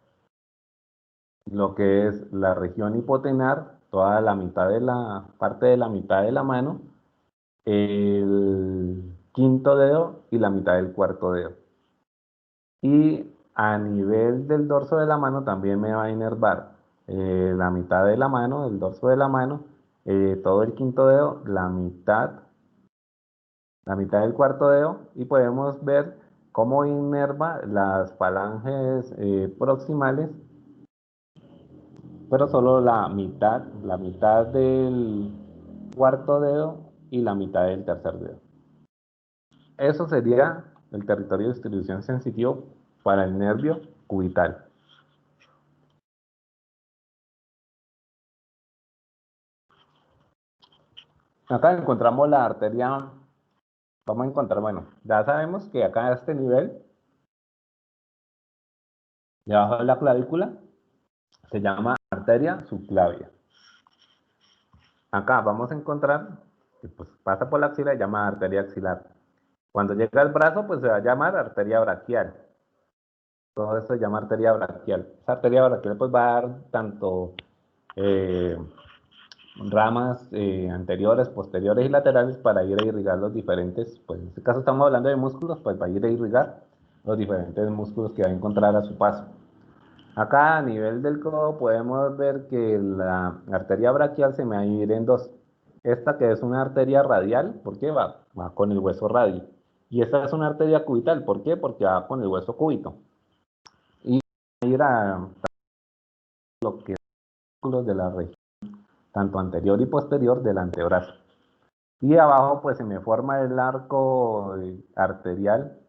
lo que es la región hipotenar, toda la mitad de la parte de la mitad de la mano, el quinto dedo y la mitad del cuarto dedo. Y a nivel del dorso de la mano también me va a inervar la mitad de la mano, el dorso de la mano, todo el quinto dedo, la mitad del cuarto dedo, y podemos ver cómo inerva las falanges proximales, pero solo la mitad del cuarto dedo y la mitad del tercer dedo. Eso sería el territorio de distribución sensitivo para el nervio cubital. Acá encontramos la arteria, vamos a encontrar, bueno, ya sabemos que acá a este nivel, debajo de la clavícula, se llama arteria subclavia. Acá vamos a encontrar, que pues pasa por la axila, se llama arteria axilar. Cuando llega al brazo, pues se va a llamar arteria braquial. Todo esto se llama arteria braquial. Esa arteria braquial pues va a dar tanto eh, ramas anteriores, posteriores y laterales para ir a irrigar los diferentes, pues en este caso estamos hablando de músculos, pues va a ir a irrigar los diferentes músculos que va a encontrar a su paso. Acá a nivel del codo podemos ver que la arteria braquial se me va a dividir en dos. Esta que es una arteria radial, ¿por qué? Va con el hueso radio. Y esta es una arteria cubital, ¿por qué? Porque va con el hueso cúbito. Y va a ir a lo que es músculos de la región, tanto anterior y posterior del antebrazo. Y abajo pues se me forma el arco arterial,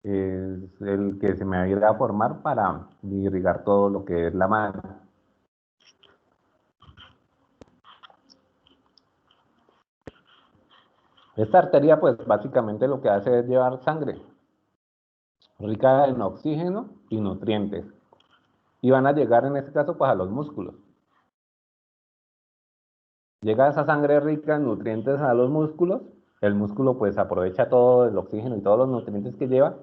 es el que se me va a ir a formar para irrigar todo lo que es la mano. Esta arteria pues básicamente lo que hace es llevar sangre rica en oxígeno y nutrientes. Y van a llegar en este caso pues a los músculos. Llega esa sangre rica en nutrientes a los músculos, el músculo pues aprovecha todo el oxígeno y todos los nutrientes que lleva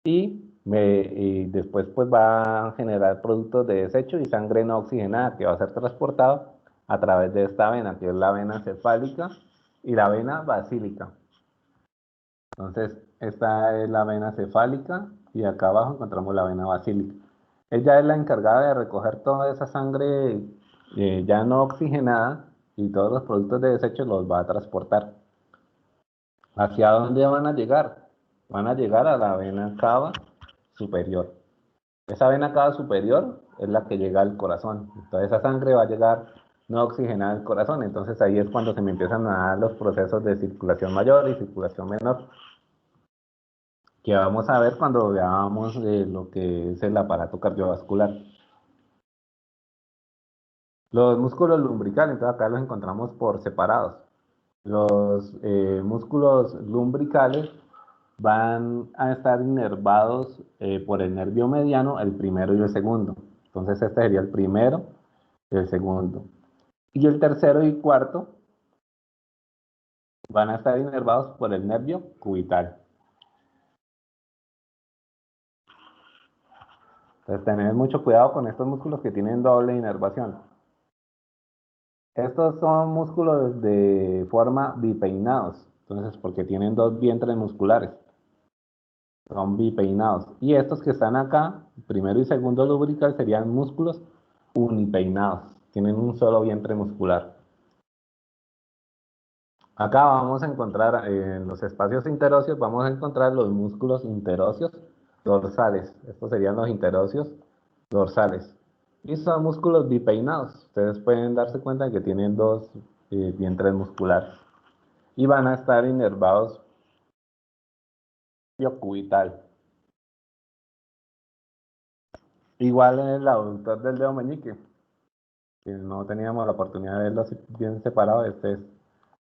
y después pues va a generar productos de desecho y sangre no oxigenada que va a ser transportado a través de esta vena, que es la vena cefálica y la vena basílica. Entonces, esta es la vena cefálica y acá abajo encontramos la vena basílica. Ella es la encargada de recoger toda esa sangre ya no oxigenada y todos los productos de desecho los va a transportar. ¿Hacia dónde van a llegar? Van a llegar a la vena cava superior. Esa vena cava superior es la que llega al corazón. Entonces esa sangre va a llegar no oxigenada al corazón. Entonces ahí es cuando se me empiezan a dar los procesos de circulación mayor y circulación menor, que vamos a ver cuando veamos lo que es el aparato cardiovascular. Los músculos lumbricales, entonces acá los encontramos por separados. Los músculos lumbricales van a estar inervados por el nervio mediano, el primero y el segundo. Entonces este sería el primero y el segundo. Y el tercero y cuarto van a estar inervados por el nervio cubital. Entonces tener mucho cuidado con estos músculos que tienen doble inervación. Estos son músculos de forma bipeinados, entonces porque tienen dos vientres musculares, son bipeinados. Y estos que están acá, primero y segundo lubrical, serían músculos unipeinados, tienen un solo vientre muscular. Acá vamos a encontrar, en los espacios interóseos, vamos a encontrar los músculos interóseos dorsales. Estos serían los interóseos dorsales. Y son músculos bipeinados. Ustedes pueden darse cuenta de que tienen dos vientres musculares. Y van a estar inervados cubital. Igual en el aductor del dedo meñique, que no teníamos la oportunidad de verlo bien separado. Este es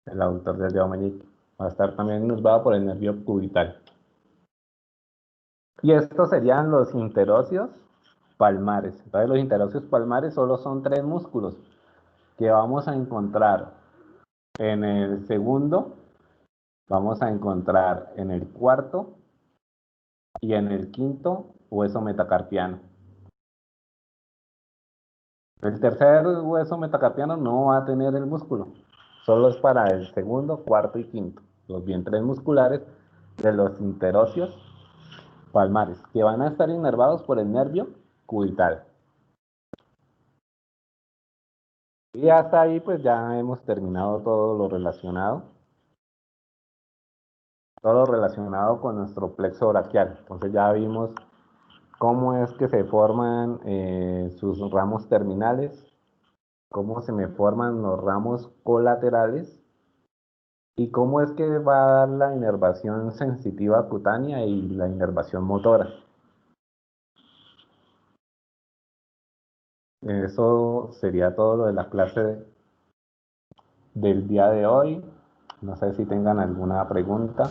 el aductor del dedo meñique. Va a estar también inervado por el nervio cubital. Y estos serían los interóseos palmares. Entonces los interóseos palmares solo son tres músculos que vamos a encontrar en el segundo, vamos a encontrar en el cuarto y en el quinto hueso metacarpiano. El tercer hueso metacarpiano no va a tener el músculo, solo es para el segundo, cuarto y quinto, los vientres musculares de los interóseos palmares, que van a estar inervados por el nervio cubital. Y hasta ahí pues ya hemos terminado todo lo relacionado con nuestro plexo braquial. Entonces ya vimos cómo es que se forman sus ramos terminales, cómo se me forman los ramos colaterales y cómo es que va a dar la inervación sensitiva cutánea y la inervación motora. Eso sería todo lo de la clase del día de hoy. No sé si tengan alguna pregunta.